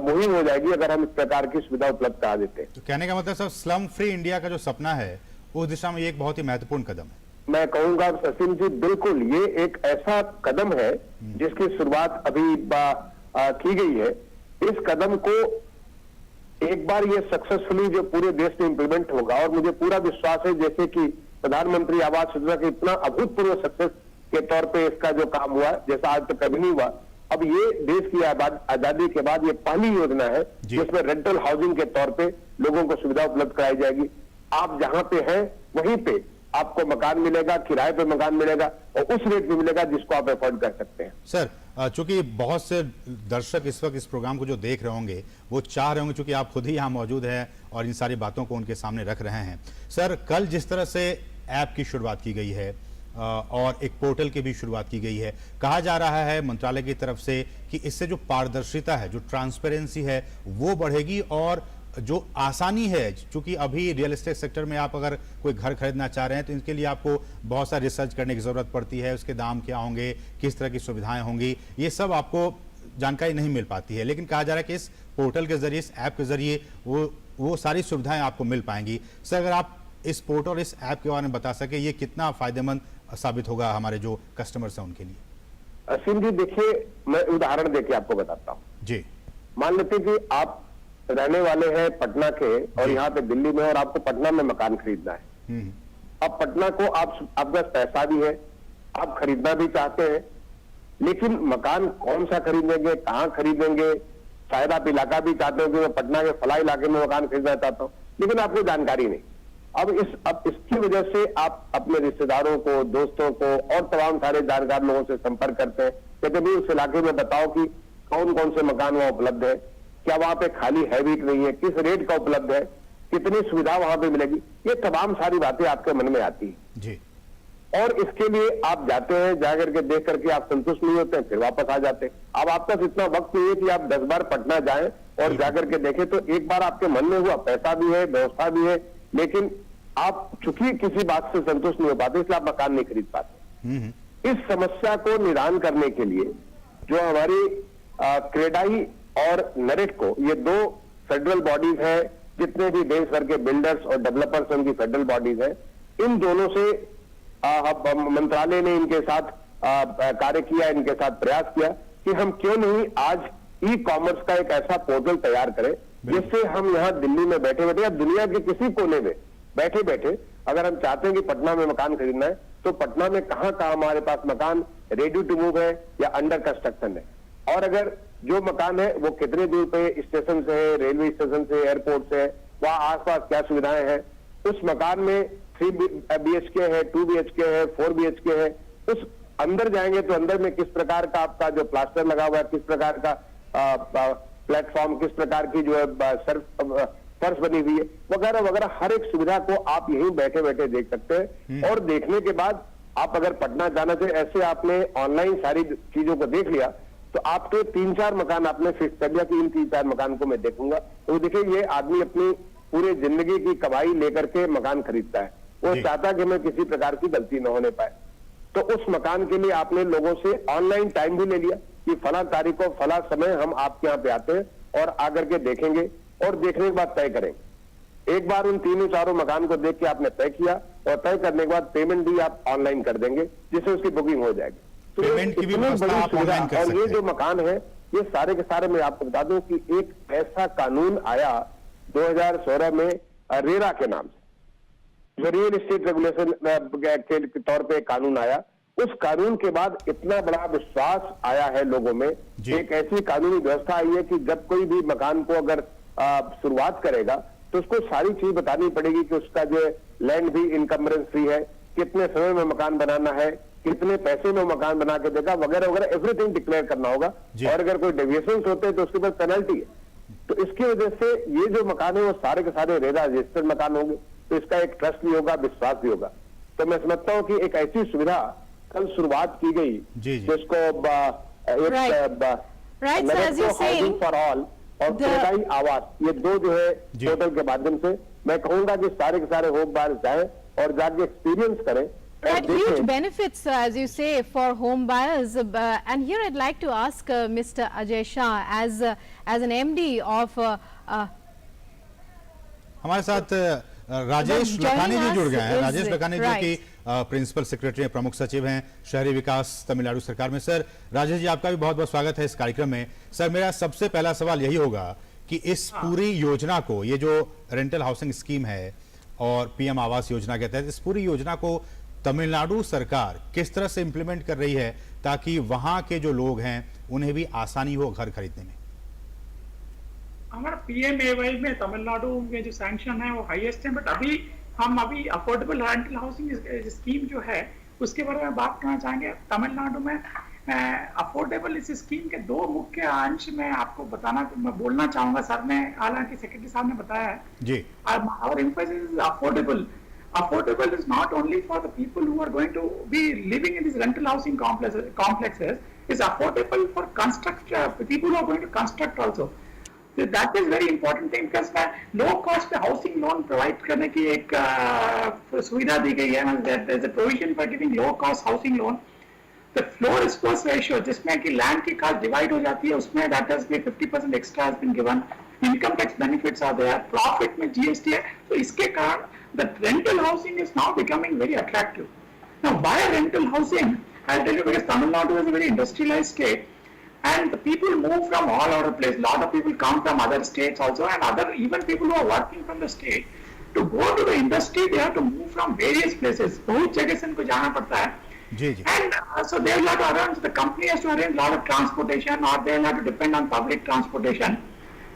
मुहिम हो जाएगी अगर हम इस प्रकार की सुविधा उपलब्ध करा देते हैं। तो कहने का मतलब सर, स्लम फ्री इंडिया का जो सपना है उस दिशा में ये एक बहुत ही महत्वपूर्ण कदम है। मैं कहूंगा सचिन जी, बिल्कुल ये एक ऐसा कदम है जिसकी शुरुआत अभी की गई है। इस कदम को एक बार ये सक्सेसफुली जो पूरे देश में इंप्लीमेंट होगा, और मुझे पूरा विश्वास है जैसे कि प्रधानमंत्री आवास योजना के इतना अभूतपूर्व सक्सेस के तौर पे इसका जो काम हुआ, जैसा आज तक कभी नहीं हुआ, अब ये देश की आजादी के बाद ये पहली योजना है जिसमें रेंटल हाउसिंग के तौर पे लोगों को सुविधा उपलब्ध कराई जाएगी। आप जहां पे हैं वहीं पे आपको मकान मिलेगा, किराए पे मकान मिलेगा, और उस रेट में मिलेगा जिसको आप अफोर्ड कर सकते हैं। सर, चूंकि बहुत से दर्शक इस वक्त इस प्रोग्राम को जो देख रहे होंगे वो चाह रहे होंगे, चूंकि आप खुद ही यहाँ मौजूद हैं और इन सारी बातों को उनके सामने रख रहे हैं। सर, कल जिस तरह से ऐप की शुरुआत की गई है और एक पोर्टल की भी शुरुआत की गई है, कहा जा रहा है मंत्रालय की तरफ से कि इससे जो पारदर्शिता है, जो ट्रांसपेरेंसी है, वो बढ़ेगी, और जो आसानी है, चूंकि अभी रियल एस्टेट सेक्टर में आप अगर कोई घर खरीदना चाह रहे हैं तो इनके लिए आपको बहुत सारा रिसर्च करने की जरूरत पड़ती है, उसके दाम क्या होंगे, किस तरह की सुविधाएं होंगी, ये सब आपको जानकारी नहीं मिल पाती है। लेकिन कहा जा रहा है कि इस पोर्टल के जरिए, इस ऐप के जरिए वो सारी सुविधाएं आपको मिल पाएंगी। सर, अगर आप इस पोर्टल और इस ऐप के बारे में बता सके, ये कितना फायदेमंद साबित होगा हमारे जो कस्टमर्स हैं उनके लिए? असीम जी, देखिए, मैं उदाहरण देके आपको बताता हूँ जी। मान लेते कि आप रहने वाले हैं पटना के और यहाँ पे दिल्ली में, और आपको पटना में मकान खरीदना है। अब पटना को आपके पास पैसा भी है, आप खरीदना भी चाहते हैं, लेकिन मकान कौन सा खरीदेंगे, कहाँ खरीदेंगे, शायद आप इलाका भी चाहते हो कि मैं पटना के फला इलाके में मकान खरीदना चाहता हूँ, लेकिन आपको जानकारी नहीं। अब इसकी वजह से आप अपने रिश्तेदारों को, दोस्तों को और तमाम सारे जानकार लोगों से संपर्क करते हैं, कहते भी उस इलाके में बताओ कि कौन कौन से मकान वहां उपलब्ध है, क्या वहां पे खाली है भी कि नहीं है, किस रेट का उपलब्ध है, कितनी सुविधा वहां पे मिलेगी, ये तमाम सारी बातें आपके मन में आती है जी। और इसके लिए आप जाते हैं, जाकर के देख करके आप संतुष्ट नहीं होते हैं, फिर वापस आ जाते हैं। अब आपके पास इतना वक्त नहीं है कि आप 10 बार पटना जाएं और जाकर के देखें, तो एक बार आपके मन में हुआ, पैसा भी है, व्यवस्था भी है, लेकिन आप चूंकि किसी बात से संतुष्ट नहीं हो पाते, इसलिए आप मकान नहीं खरीद पाते। इस समस्या को निदान करने के लिए जो हमारी क्रेडाई और नरेटको, ये 2 फेडरल बॉडीज हैं, जितने भी देश भर के बिल्डर्स और डेवलपर्स उनकी फेडरल बॉडीज हैं, इन दोनों से मंत्रालय ने इनके साथ कार्य किया, इनके साथ प्रयास किया कि हम क्यों नहीं आज ई कॉमर्स का एक ऐसा पोर्टल तैयार करें जिससे हम यहाँ दिल्ली में बैठे बैठे या दुनिया के किसी कोने में बैठे बैठे, अगर हम चाहते हैं कि पटना में मकान खरीदना है, तो पटना में कहाँ कहाँ हमारे पास मकान रेडी टू मूव है या अंडर कंस्ट्रक्शन है, और अगर जो मकान है वो कितने दूर पे स्टेशन से है, रेलवे स्टेशन से, एयरपोर्ट से है, वहाँ आसपास क्या सुविधाएं हैं, उस मकान में 3 BHK है, 2 BHK है, 4 BHK है, उस अंदर जाएंगे तो अंदर में किस प्रकार का आपका जो प्लास्टर लगा हुआ है, किस प्रकार का प्लेटफॉर्म, किस प्रकार की जो है फर्श बनी हुई है, वगैरह वगैरह, हर एक सुविधा को आप यहीं बैठे बैठे देख सकते हैं। और देखने के बाद आप अगर पटना जाना चाहे, ऐसे आपने ऑनलाइन सारी चीजों को देख लिया तो आपके 3-4 मकान आपने फिक्स कर लिया कि इन 3-4 मकान को मैं देखूंगा। तो देखिए, ये आदमी अपनी पूरे जिंदगी की कमाई लेकर के मकान खरीदता है, वो चाहता कि मैं किसी प्रकार की गलती न होने पाए। तो उस मकान के लिए आपने लोगों से ऑनलाइन टाइम भी ले लिया कि फला तारीख को फला समय हम आपके यहाँ पे आते हैं और आकर के देखेंगे और देखने के बाद तय करेंगे। एक बार उन 3-4 मकान को देख के आपने तय किया और तय करने के बाद पेमेंट भी आप ऑनलाइन कर देंगे, जिससे उसकी बुकिंग हो जाएगी। तो पेमेंट की भी इतनी व्यवस्था बड़ी आप सुविधा, ऑनलाइन कर और ये सकते जो हैं। मकान है, ये सारे के सारे मैं आपको बता दूं कि एक ऐसा कानून आया 2016 में रेरा के नाम से, जो रियल एस्टेट रेगुलेशन के तौर पे कानून आया। उस कानून के बाद इतना बड़ा विश्वास आया है लोगों में, एक ऐसी कानूनी व्यवस्था आई है कि जब कोई भी मकान को अगर शुरुआत करेगा तो उसको सारी चीज बतानी पड़ेगी कि उसका जो लैंड भी इनकम्बरेंस फ्री है, कितने समय में मकान बनाना है, कितने पैसे में मकान बना के देगा, वगैरह वगैरह, एवरीथिंग डिक्लेयर करना होगा। और अगर कोई डेविएशन होते हैं तो उसके ऊपर पेनल्टी है। तो इसकी वजह से ये जो मकान है वो सारे के सारे रेरा रजिस्टर्ड मकान होंगे, तो इसका एक ट्रस्ट भी होगा, विश्वास भी होगा। तो मैं समझता हूँ कि एक ऐसी सुविधा कल शुरुआत की गई जिसको फॉर ऑल और क्रेडाई आवास, ये दो जो है पोर्टल के माध्यम से, मैं कहूंगा कि सारे के सारे होम बायर्स जाएं और जाके एक्सपीरियंस करें। Right, huge benefits, as you say, for home buyers. And here I'd like to ask Mr. Ajay Shah, as an MD of हमारे साथ राजेश लखानी जी जुड़ गए हैं। राजेश लखानी जो कि प्रिंसिपल सेक्रेटरी हैं, प्रमुख सचिव हैं शहरी विकास तमिलनाडु सरकार में। सर, राजेश जी, आपका भी बहुत बहुत स्वागत है इस कार्यक्रम में। सर, मेरा सबसे पहला सवाल यही होगा कि इस पूरी योजना को, ये जो रेंटल हाउसिंग स्कीम है और पीएम आवास योजना के तहत, इस पूरी योजना को तमिलनाडु सरकार किस तरह से इंप्लीमेंट कर रही है ताकि वहां के जो लोग हैं उन्हें भी आसानी हो घर खरीदने में? हमारा पीएमएवाई में तमिलनाडु में जो सैंक्शन है वो हाईएस्ट है, बट हम अभी अफोर्डेबल रेंटल हाउसिंग स्कीम जो है उसके बारे में बात करना चाहेंगे। तमिलनाडु में अफोर्डेबल इस स्कीम के दो मुख्य अंश में आपको मैं बोलना चाहूंगा। सर ने, हालांकि सेक्रेटरी साहब ने बताया है जी, our emphasis is affordable. Affordable is not only for the people who are going to be living in these rental housing complexes. It's affordable for people who are going to construct also. So that is very important thing, because low cost housing loan provide करने की एक सुविधा दी गई है। There is a provision for giving low cost housing loan. The floor exposed ratio, जिसमें कि land की cost divide हो जाती है, उसमें that has been 50% extra has been given. Income tax benefits are there. Profit में GST है, तो इसके कारण the rental housing is now becoming very attractive. Now, why rental housing? I'll tell you, because Tamil Nadu is a very industrialized state, and the people move from all over the place. A lot of people come from other states also, and even people who are working from the state, to go to the industry, they have to move from various places. बहुत जगह से इनको जाना पड़ता है. And so they will have to arrange, the company has to arrange a lot of transportation, or they will have to depend on public transportation.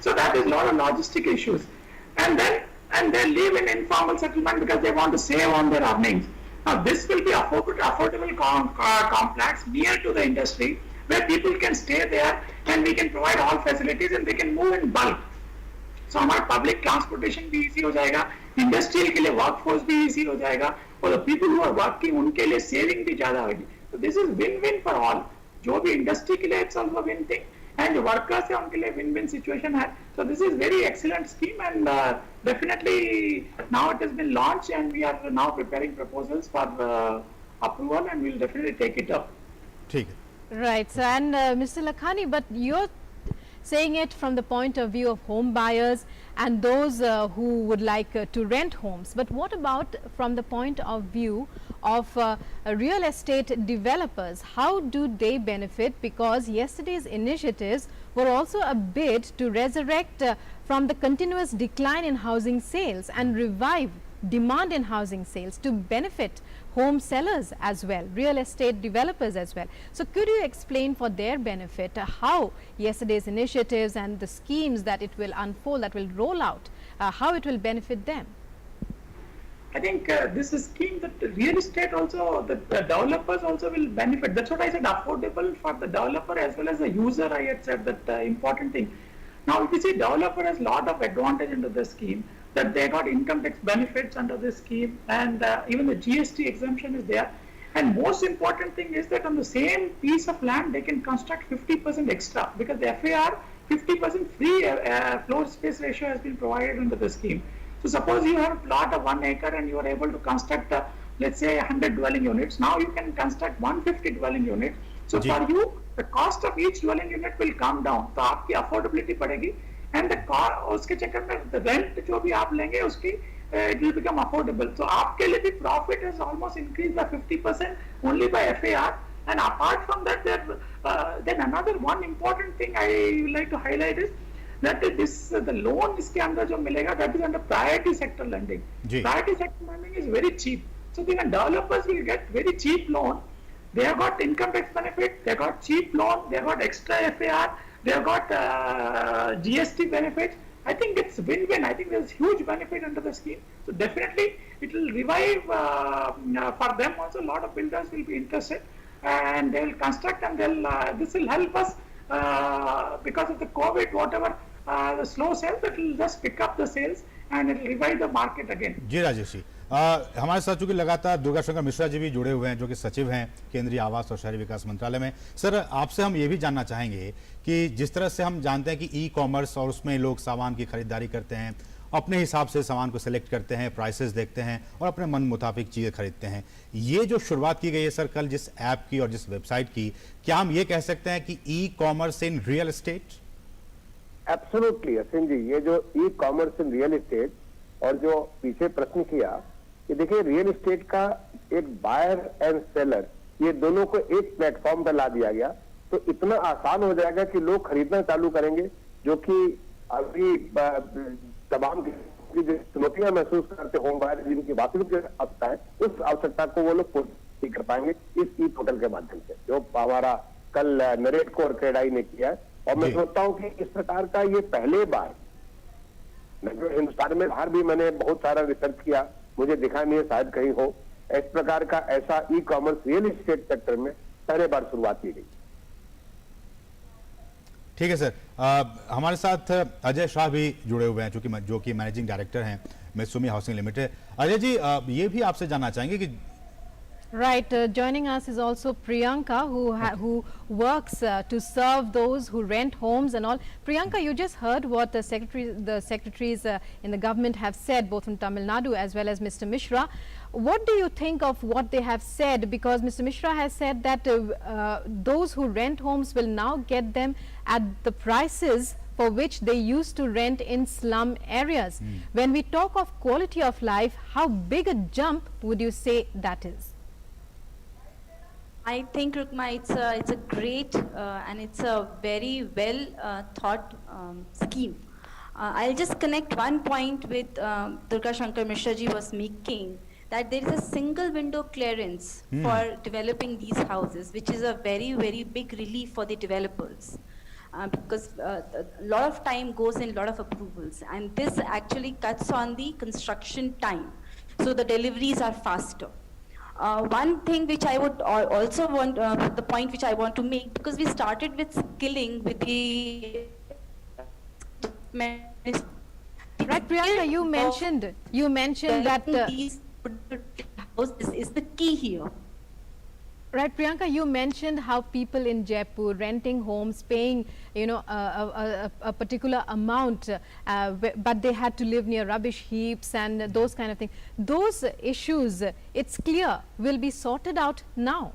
So that is a lot of logistic issues. And they live in informal settlement because they want to save on their earnings. Now this will be affordable complex near to the industry, where people can stay there and we can provide all facilities and they can move in bulk. So हमारा public transportation भी easy हो जाएगा, industrial के लिए workforce भी easy हो जाएगा, और the people who are working उनके लिए saving भी ज़्यादा होगी. So this is win-win for all. जो भी industry के लिए it's also win thing, and the workers है उनके लिए win-win situation है. So this is very excellent scheme, and definitely now it has been launched and we are now preparing proposals for approval, and we'll definitely take it up. ठीक है. Right, so, and Mr. Lakhani, but you're saying it from the point of view of home buyers and those who would like to rent homes. But what about from the point of view of real estate developers? How do they benefit? Because yesterday's initiatives were also a bid to resurrect from the continuous decline in housing sales and revive demand in housing sales to benefit home sellers as well, real estate developers as well. So could you explain for their benefit how yesterday's initiatives and the schemes that it will unfold, that will roll out, how it will benefit them? I think this is scheme that the real estate also, the developers also will benefit. That's what I said, affordable for the developer as well as the user. I had said that important thing. Now, if you see, developer has lot of advantage under the scheme, that they got income tax benefits under this scheme, and even the GST exemption is there. And most important thing is that on the same piece of land, they can construct 50% extra, because the FAR 50% free floor space ratio has been provided under the scheme. So suppose you have a plot of 1 acre and you are able to construct, let's say 100 dwelling units. Now you can construct 150 dwelling units. So for you, the cost of each dwelling unit will come down. तो आपकी affordability बढ़ेगी, and the उसके चक्कर में the rent जो भी आप लेंगे उसकी it will become affordable. So आपके लिए भी profit has almost increased by 50% only by FAR. And apart from that, then another one important thing I would like to highlight is that the loan इसके अंदर जो मिलेगा, that is under priority sector lending. Priority sector lending is very cheap. So the developers will get very cheap loan. They have got income tax benefit, they have got cheap loan, they have got extra FAR, they have got GST benefits. I think it's win-win. I think there's huge benefit under the scheme. So definitely it will revive for them also. A lot of builders will be interested, and they will construct, and this will help us because of the COVID, whatever the slow sales, it will just pick up the sales and it will revive the market again. जी राजेश जी, हमारे साथ चूंकि लगातार दुर्गा शंकर मिश्रा जी भी जुड़े हुए हैं, जो कि सचिव हैं केंद्रीय आवास और शहरी विकास मंत्रालय में। सर, आपसे हम ये भी जानना चाहेंगे कि जिस तरह से हम जानते हैं कि ई कॉमर्स और उसमें लोग सामान की खरीदारी करते हैं, अपने हिसाब से सामान को सिलेक्ट करते हैं, प्राइसेस देखते हैं और अपने मन मुताबिक चीज़ें खरीदते हैं। ये जो शुरुआत की गई है सर कल जिस ऐप की और जिस वेबसाइट की, क्या हम ये कह सकते हैं कि e commerce in real estate? Absolutely Aseem ji, ये जो e commerce in real estate और जो पीछे प्रश्न किया कि देखिए रियल एस्टेट का एक बायर एंड सेलर, ये दोनों को एक प्लेटफॉर्म पर ला दिया गया तो इतना आसान हो जाएगा कि लोग खरीदना चालू करेंगे, जो कि अभी तमाम की जो चुनौतियां महसूस करते होम बायर जिनकी वास्तविक आवश्यकता है, उस आवश्यकता को वो लोग पूरी कर पाएंगे इस ई पोर्टल के माध्यम से, जो हमारा कल नरेटको और क्रेडाई ने किया है। और मैं सोचता हूँ कि इस प्रकार का ये पहले बार हिंदुस्तान में, बाहर भी मैंने बहुत सारा रिसर्च किया, मुझे दिखा नहीं है शायद कहीं हो, इस प्रकार का ऐसा e commerce real estate sector में पहले बार शुरुआत की गई। ठीक है सर, हमारे साथ अजय शाह भी जुड़े हुए हैं जो कि मैनेजिंग डायरेक्टर हैं मित्सुमी हाउसिंग लिमिटेड। अजय जी, ये भी आपसे जानना चाहेंगे कि Right, joining us is also Priyanka, who works to serve those who rent homes and all. Priyanka, you just heard what the secretaries in the government have said, both from Tamil Nadu as well as Mr. Mishra. What do you think of what they have said? Because Mr. Mishra has said that those who rent homes will now get them at the prices for which they used to rent in slum areas. When we talk of quality of life, how big a jump would you say that is? I think, Rukma, it's a great and it's a very well thought scheme. I'll just connect one point with Durga Shankar Mishra ji was making, that there is a single window clearance for developing these houses, which is a very, very big relief for the developers. Because a lot of time goes in, a lot of approvals, and this actually cuts on the construction time, so the deliveries are faster. One thing which I would also want, the point which I want to make, because we started with skilling with the right, Priyanka, you mentioned that these houses is the key here. Right, Priyanka, you mentioned how people in Jaipur renting homes, paying, you know, a particular amount, but they had to live near rubbish heaps and those kind of things. Those issues, it's clear, will be sorted out now.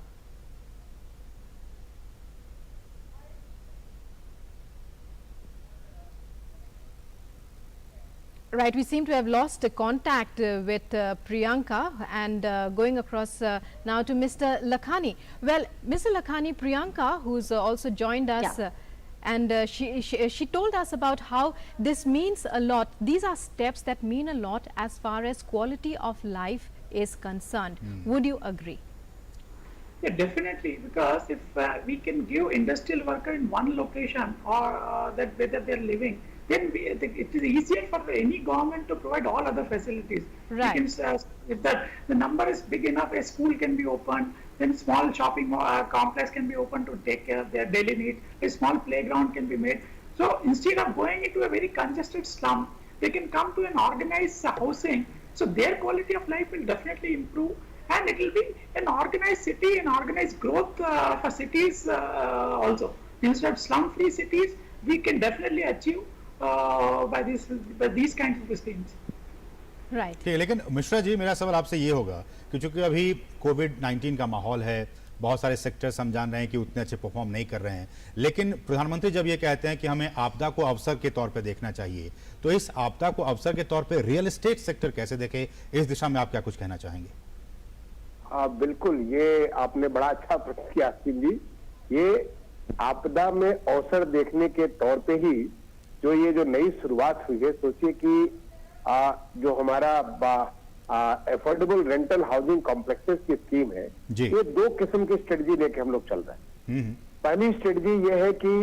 Right, we seem to have lost contact with Priyanka, and going across now to Mr. Lakhani. Well, Mr. Lakhani, Priyanka, who's also joined us, and she told us about how this means a lot. These are steps that mean a lot as far as quality of life is concerned. Would you agree? Yeah, definitely, because if we can give industrial worker in one location or that whether they're living, then it is easier for any government to provide all other facilities. Right. You can, if the number is big enough, a school can be opened, then small shopping complex can be opened to take care of their daily needs. A small playground can be made. So instead of going into a very congested slum, they can come to an organized housing. So their quality of life will definitely improve, and it will be an organized city, an organized growth for cities also. Instead of slum-free cities, we can definitely achieve by these kinds of schemes. Right. ठीक है, लेकिन मिश्रा जी मेरा सवाल आपसे ये होगा कि चूंकि अभी कोविड-19 का माहौल है, बहुत सारे सेक्टर्स हम जान रहे हैं कि उतने अच्छे परफॉर्म नहीं कर रहे हैं, लेकिन प्रधानमंत्री जब ये कहते हैं कि हमें आपदा को अवसर के तौर पे देखना चाहिए, तो इस आपदा को अवसर के तौर पे रियल एस्टेट सेक्टर कैसे देखे, इस दिशा में आप क्या कुछ कहना चाहेंगे? बिल्कुल, ये आपने बड़ा अच्छा प्रश्न किया आसिम जी। ये आपदा में अवसर देखने के तौर पे ही जो नई शुरुआत हुई है, सोचिए कि जो हमारा एफोर्डेबल रेंटल हाउसिंग कॉम्प्लेक्सेस की स्कीम है, ये दो किस्म की स्ट्रेटजी लेके हम लोग चल रहे हैं। पहली स्ट्रेटजी ये है कि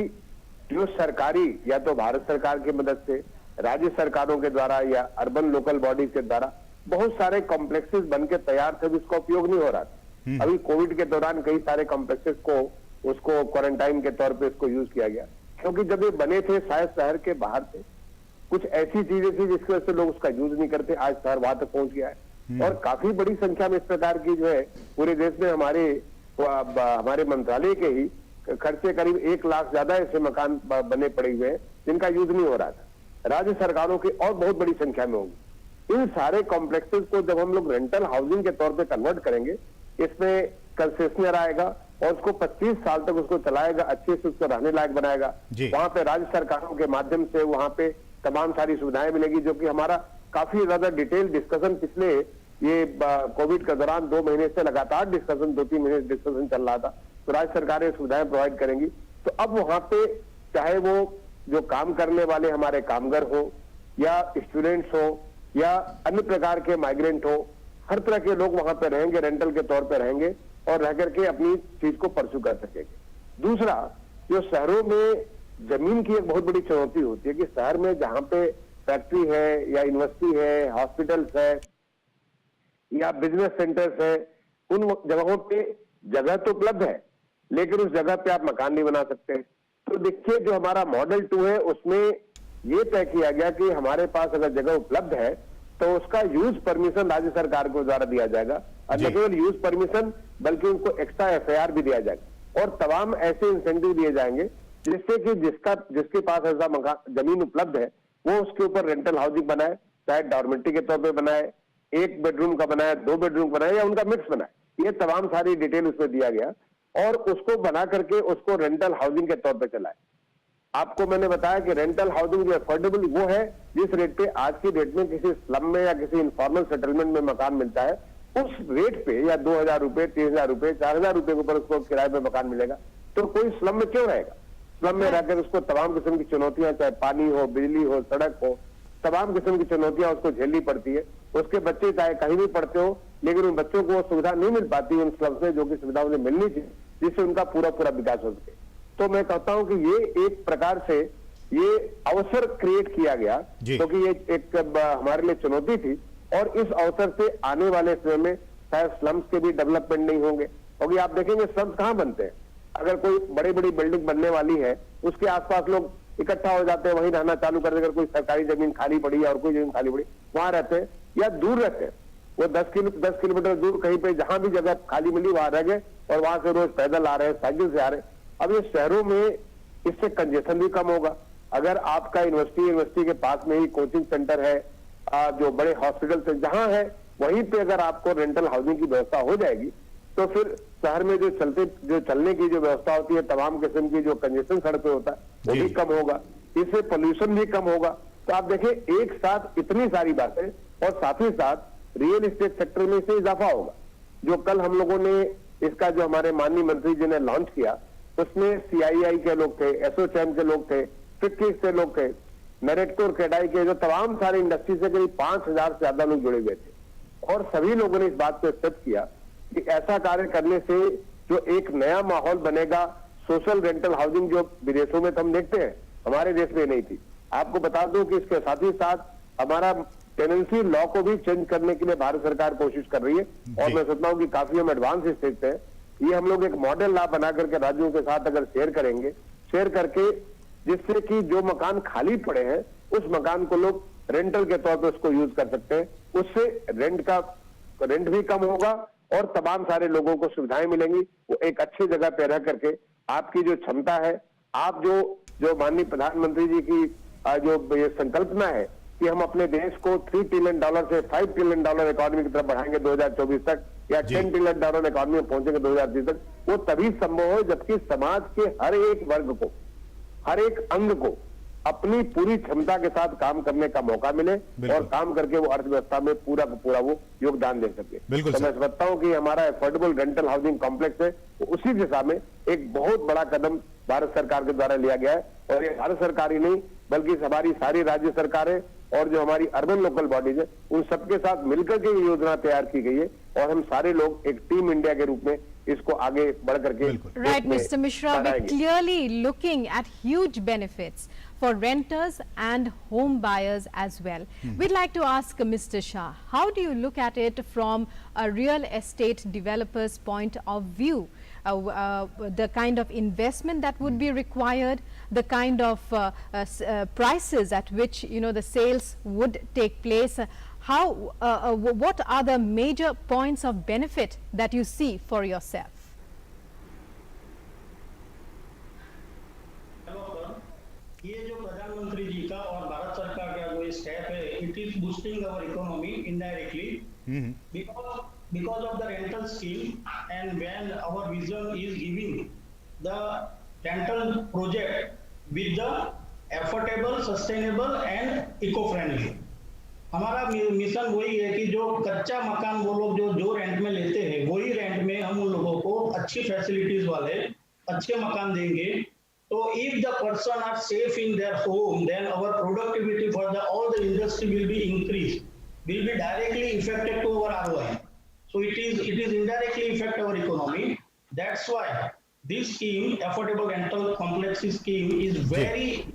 जो सरकारी या तो भारत सरकार की मदद से, राज्य सरकारों के द्वारा या अर्बन लोकल बॉडी के द्वारा बहुत सारे कॉम्प्लेक्सेस बन के तैयार थे जिसका उपयोग नहीं हो रहा था। अभी कोविड के दौरान कई सारे कॉम्प्लेक्सेस को उसको क्वारंटाइन के तौर पे इसको यूज किया गया, क्योंकि जब ये बने थे शायद शहर के बाहर थे, कुछ ऐसी चीजें थी जिसकी वजह से लोग उसका यूज नहीं करते। आज शहर वहां तक पहुंच गया है और काफी बड़ी संख्या में इस प्रकार की जो है पूरे देश में हमारे मंत्रालय के ही खर्चे करीब 1 लाख ज्यादा ऐसे मकान बने पड़े हुए हैं जिनका यूज नहीं हो रहा था। राज्य सरकारों की और बहुत बड़ी संख्या में होंगी। इन सारे कॉम्प्लेक्सेस को जब हम लोग रेंटल हाउसिंग के तौर पे कन्वर्ट करेंगे, इसमें कंसेशनर आएगा और उसको 25 साल तक उसको चलाएगा, अच्छे से उसको रहने लायक बनाएगा। वहां पे राज्य सरकारों के माध्यम से वहां पे तमाम सारी सुविधाएं मिलेगी, जो कि हमारा काफी ज्यादा डिटेल डिस्कशन पिछले ये कोविड के दौरान 2 महीने से लगातार डिस्कशन, 2-3 महीने डिस्कशन चल रहा था। तो राज्य सरकारें सुविधाएं प्रोवाइड करेंगी। तो अब वहां पे चाहे वो जो काम करने वाले हमारे कामगार हो या स्टूडेंट्स हो या अन्य प्रकार के माइग्रेंट हो, हर तरह के लोग वहां पे रहेंगे, रेंटल के तौर पे रहेंगे और रह करके अपनी चीज को परस्यू कर सकेंगे। दूसरा, जो शहरों में जमीन की एक बहुत बड़ी चुनौती होती है कि शहर में जहां पे फैक्ट्री है या यूनिवर्सिटी है, हॉस्पिटल्स है या बिजनेस सेंटर्स है, उन जगहों पे जगह तो उपलब्ध है लेकिन उस जगह पे आप मकान नहीं बना सकते। तो देखिए, जो हमारा मॉडल 2 है उसमें ये तय किया गया कि हमारे पास अगर जगह उपलब्ध है तो उसका यूज परमिशन राज्य सरकार को द्वारा दिया जाएगा, और न केवल यूज परमिशन बल्कि उनको एक्स्ट्रा FIR भी दिया जाएगा और तमाम ऐसे इंसेंटिव दिए जाएंगे जिससे कि जिसके पास ऐसा मकान जमीन उपलब्ध है वो उसके ऊपर रेंटल हाउसिंग बनाए, चाहे डॉर्मेट्री के तौर पे बनाए, 1 बेडरूम का बनाए, 2 बेडरूम बनाए या उनका मिक्स बनाए। ये तमाम सारी डिटेल उसमें दिया गया और उसको बना करके उसको रेंटल हाउसिंग के तौर पे चलाए। आपको मैंने बताया कि रेंटल हाउसिंग जो अफोर्डेबल वो है जिस रेट पे आज की डेट में किसी स्लम में या किसी इनफॉर्मल सेटलमेंट में मकान मिलता है, उस रेट पे या 2,000 रुपए, 3,000 रुपए, 4,000 रुपए के ऊपर उसको किराए पे मकान मिलेगा। तो कोई स्लम में क्यों रहेगा? स्लम में रहकर उसको तमाम किस्म की चुनौतियां, चाहे पानी हो, बिजली हो, सड़क हो, तमाम किस्म की चुनौतियां उसको झेलनी पड़ती है। उसके बच्चे चाहे कहीं भी पढ़ते हो लेकिन उन बच्चों को वो सुविधा नहीं मिल पाती उन स्लम में जो कि सुविधा उन्हें मिलनी चाहिए जिससे उनका पूरा विकास हो सके। तो मैं कहता हूं कि ये एक प्रकार से ये अवसर क्रिएट किया गया, क्योंकि ये एक हमारे लिए चुनौती थी और इस अवसर से आने वाले समय में शायद स्लम्स के भी डेवलपमेंट नहीं होंगे। क्योंकि आप देखेंगे स्लम्स कहां बनते हैं, अगर कोई बड़ी बड़ी बिल्डिंग बनने वाली है उसके आसपास लोग इकट्ठा हो जाते हैं, वहीं रहना चालू कर देकर कोई सरकारी जमीन खाली पड़ी है और कोई जमीन खाली पड़ी वहां रहते हैं या दूर रहते हैं, वो 10 किलोमीटर दूर कहीं पे जहां भी जगह खाली मिली वहां रह गए और वहां से रोज पैदल आ रहे हैं, साइकिल से आ रहे हैं। अब ये शहरों में इससे कंजेशन भी कम होगा। अगर आपका यूनिवर्सिटी के पास में ही कोचिंग सेंटर है, जो बड़े हॉस्पिटल है जहां है, वहीं पे अगर आपको रेंटल हाउसिंग की व्यवस्था हो जाएगी तो फिर शहर में जो चलने की जो व्यवस्था होती है, तमाम किस्म की जो कंजेशन सड़क पे होता है वो भी कम होगा, इससे पोल्यूशन भी कम होगा। तो आप देखें एक साथ इतनी सारी बातें और साथ ही साथ रियल एस्टेट सेक्टर में इससे इजाफा होगा। जो कल हम लोगों ने इसका जो हमारे माननीय मंत्री जी ने लॉन्च किया उसमें CII के लोग थे, एसोचैम के लोग थे, फिक्की से लोग थे, मेरेटको और क्रेडाई के जो तमाम सारे इंडस्ट्री से करीब 5,000 से ज्यादा लोग जुड़े हुए थे और सभी लोगों ने इस बात को एक्सेप्ट किया कि ऐसा कार्य करने से जो एक नया माहौल बनेगा, सोशल रेंटल हाउसिंग जो विदेशों में तो हम देखते हैं, हमारे देश में नहीं थी। आपको बता दूं कि इसके साथ ही साथ हमारा टेनेंसी लॉ को भी चेंज करने के लिए भारत सरकार कोशिश कर रही है, और मैं सोचता हूँ कि काफी हम एडवांस स्टेज पे हैं। ये हम लोग एक मॉडल लॉ बना करके राज्यों के साथ अगर शेयर करेंगे, शेयर करके, जिससे कि जो मकान खाली पड़े हैं उस मकान को लोग रेंटल के तौर पर उसको यूज कर सकते हैं, उससे रेंट भी कम होगा और तमाम सारे लोगों को सुविधाएं मिलेंगी। वो एक अच्छी जगह पे रह करके आपकी जो क्षमता है, आप जो माननीय प्रधानमंत्री जी की जो ये संकल्पना है कि हम अपने देश को $3 ट्रिलियन से $5 ट्रिलियन इकोनॉमी की तरफ बढ़ाएंगे 2024 तक, या $10 ट्रिलियन इकोनॉमी में पहुंचेंगे 2030 तक, वो तभी संभव हो जबकि समाज के हर एक वर्ग को, हर एक अंग को अपनी पूरी क्षमता के साथ काम करने का मौका मिले और काम करके वो अर्थव्यवस्था में पूरा का पूरा वो योगदान दे सके। बिल्कुल तो मैं समझता हूँ कि हमारा अफोर्डेबल रेंटल हाउसिंग कॉम्प्लेक्स है, वो उसी दिशा में एक बहुत बड़ा कदम भारत सरकार के द्वारा लिया गया है। और ये भारत सरकार ही नहीं बल्कि हमारी सारी राज्य सरकारें और जो हमारी अर्बन लोकल बॉडीज है, उन सबके साथ मिलकर के ये योजना तैयार की गई है, और हम सारे लोग एक टीम इंडिया के रूप में इसको आगे बढ़ करके Right, Mr. Mishra, we're clearly looking at huge benefits for renters and home buyers as well. We'd like to ask Mr. Shah, how do you look at it from a real estate developer's point of view? The kind of investment that would be required, the kind of prices at which the sales would take place. What are the major points of benefit that you see for yourself? ये जो प्रधानमंत्री जी का और भारत सरकार का जो step है, it is boosting our economy indirectly because of the rental scheme, and when our vision is giving the rental project with the affordable, sustainable and eco-friendly. हमारा मिशन वही है कि जो कच्चा मकान वो लोग जो रेंट में लेते हैं, वही रेंट में हम उन लोगों को अच्छी फैसिलिटीज वाले अच्छे मकान देंगे। तो if the person are safe in their home, then our productivity for all the industry will be increased, will be directly affected to our ROI. So it is indirectly affect our economy. That's why this scheme, affordable rental complex scheme, is very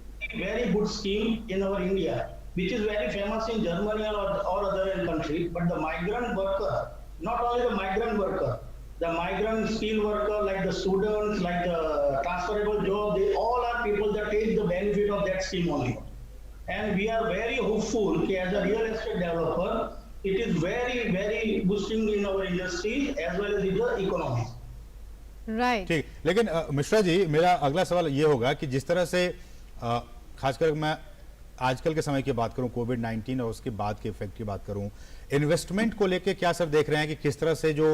good scheme in our India, which is very famous in Germany or other country. But the migrant worker, not only the migrant worker, the migrant skilled worker, like the students, like the transferable job, they all are people that take the benefit of that scheme only. And we are very hopeful that as a real estate developer, it is very boosting in our industry as well as in the economy. Right. ठीक, लेकिन मिश्रा जी, मेरा अगला सवाल ये होगा कि जिस तरह से खासकर मैं आजकल के समय की बात करूं, कोविड-19 और उसके बाद के इफेक्ट की बात करूं, इन्वेस्टमेंट को लेके क्या सर देख रहे हैं कि किस तरह से जो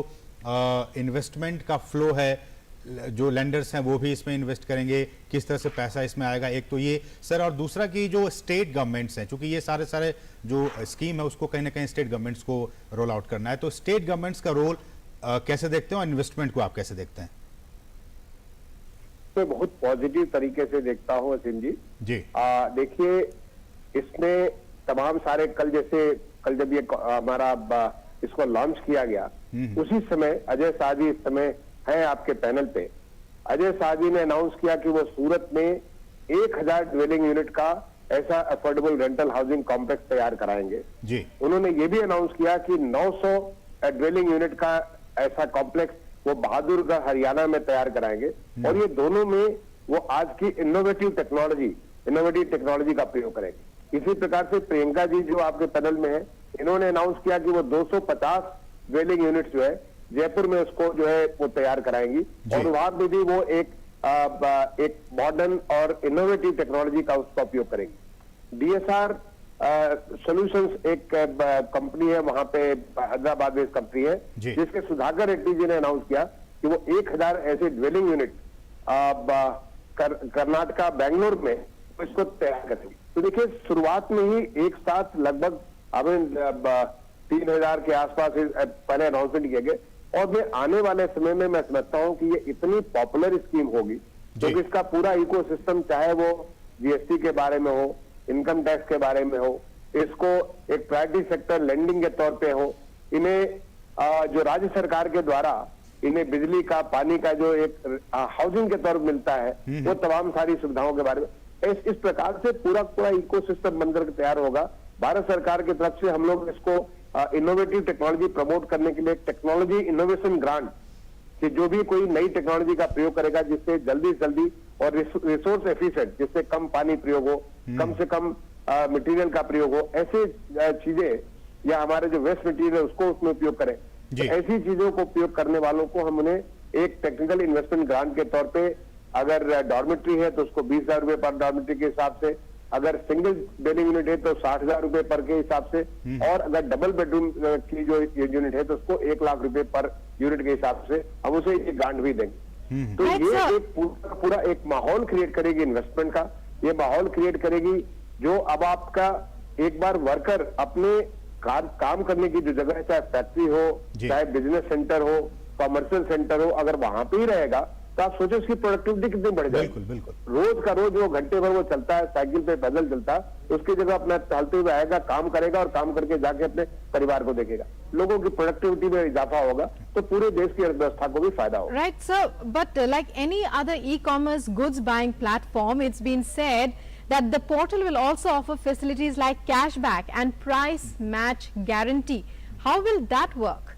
इन्वेस्टमेंट का फ्लो है, जो लेंडर्स हैं वो भी इसमें इन्वेस्ट करेंगे, किस तरह से पैसा इसमें आएगा, एक तो ये सर, और दूसरा कि जो स्टेट गवर्नमेंट्स हैं, चूंकि ये सारे जो स्कीम है उसको कहीं ना कहीं स्टेट गवर्नमेंट्स को रोल आउट करना है, तो स्टेट गवर्नमेंट्स का रोल कैसे देखते हैं और इन्वेस्टमेंट को आप कैसे देखते हैं? मैं बहुत पॉजिटिव तरीके से देखता हूँ असीम जी। देखिए, इसमें तमाम सारे कल जब ये हमारा इसको लॉन्च किया गया, उसी समय अजय शाह जी इस समय हैं आपके पैनल पे। अजय शाह जी ने अनाउंस किया कि वो सूरत में 1000 ड्वेलिंग यूनिट का ऐसा अफोर्डेबल रेंटल हाउसिंग कॉम्प्लेक्स तैयार कराएंगे जी। उन्होंने ये भी अनाउंस किया कि 900 ड्वेलिंग यूनिट का ऐसा कॉम्प्लेक्स वो बहादुरगढ़ हरियाणा में तैयार कराएंगे, और ये दोनों में वो आज की इनोवेटिव टेक्नोलॉजी का प्रयोग करेंगे। इसी प्रकार से प्रियंका जी जो आपके पैनल में है, इन्होंने अनाउंस किया कि वो 250 ड्वेलिंग यूनिट जो है जयपुर में उसको जो है वो तैयार कराएंगी, और वहां पे भी वो एक मॉडर्न और इनोवेटिव टेक्नोलॉजी का उसका उपयोग करेंगी। डीएसआर सॉल्यूशंस एक कंपनी है वहां पे, हैदराबाद में कंपनी है, जिसके सुधाकर रेड्डी जी ने अनाउंस किया कि वो 1000 ऐसे ड्वेलिंग यूनिट कर्नाटका बेंगलोर में इसको तैयार करेंगे। तो देखिए, शुरुआत में ही एक साथ लगभग 3000 के आसपास पहले अनाउंसमेंट किए गए, और मैं आने वाले समय में मैं समझता हूं कि ये इतनी पॉपुलर स्कीम होगी क्योंकि इसका पूरा इकोसिस्टम, चाहे वो जीएसटी के बारे में हो, इनकम टैक्स के बारे में हो, इसको एक प्राइवेट सेक्टर लेंडिंग के तौर पे हो, इन्हें जो राज्य सरकार के द्वारा इन्हें बिजली का, पानी का जो एक हाउसिंग के तौर पर मिलता है, वो तमाम सारी सुविधाओं के बारे में, इस प्रकार से पूरा पूरा इकोसिस्टम बनकर तैयार होगा। भारत सरकार की तरफ से हम लोग इसको इनोवेटिव टेक्नोलॉजी प्रमोट करने के लिए टेक्नोलॉजी इनोवेशन ग्रांट, कि जो भी कोई नई टेक्नोलॉजी का प्रयोग करेगा जिससे जल्दी से जल्दी और रिसोर्स एफिशिएंट, जिससे कम पानी प्रयोग हो, कम से कम मटेरियल का प्रयोग हो, ऐसे चीजें, या हमारे जो वेस्ट मटेरियल है उसको उसमें उपयोग करें। तो ऐसी चीजों को उपयोग करने वालों को हमने एक टेक्निकल इन्वेस्टमेंट ग्रांट के तौर पे, अगर डॉर्मेट्री है तो उसको 20,000 रुपए पर डॉर्मेट्री के हिसाब से, अगर सिंगल डेलिंग यूनिट है तो 60,000 रुपए पर के हिसाब से, और अगर डबल बेडरूम की जो यूनिट है तो उसको 1 लाख रुपए पर यूनिट के हिसाब से हम उसे एक ग्रांट भी देंगे। तो ये एक पूरा एक माहौल क्रिएट करेगी इन्वेस्टमेंट का। ये माहौल क्रिएट करेगी जो अब आपका एक बार वर्कर अपने काम करने की जो जगह है, चाहे फैक्ट्री हो, चाहे बिजनेस सेंटर हो, कमर्शियल सेंटर हो, अगर वहां पे ही रहेगा तो आप सोचो उसकी प्रोडक्टिविटी कितनी बढ़ जाएगी। बिल्कुल बिल्कुल। रोज का रोज वो घंटे भर वो चलता है, साइकिल पे पैदल चलता है, उसकी जगह अपना चलते हुए आएगा, काम करेगा और काम करके जाके अपने परिवार को देखेगा, लोगों की प्रोडक्टिविटी में इजाफा होगा, तो पूरे देश की अर्थव्यवस्था को भी फायदा होगा। Right, sir. But like any other e-commerce goods buying platform, it's been said that the portal will also offer facilities like cashback and price match guarantee. How will that work?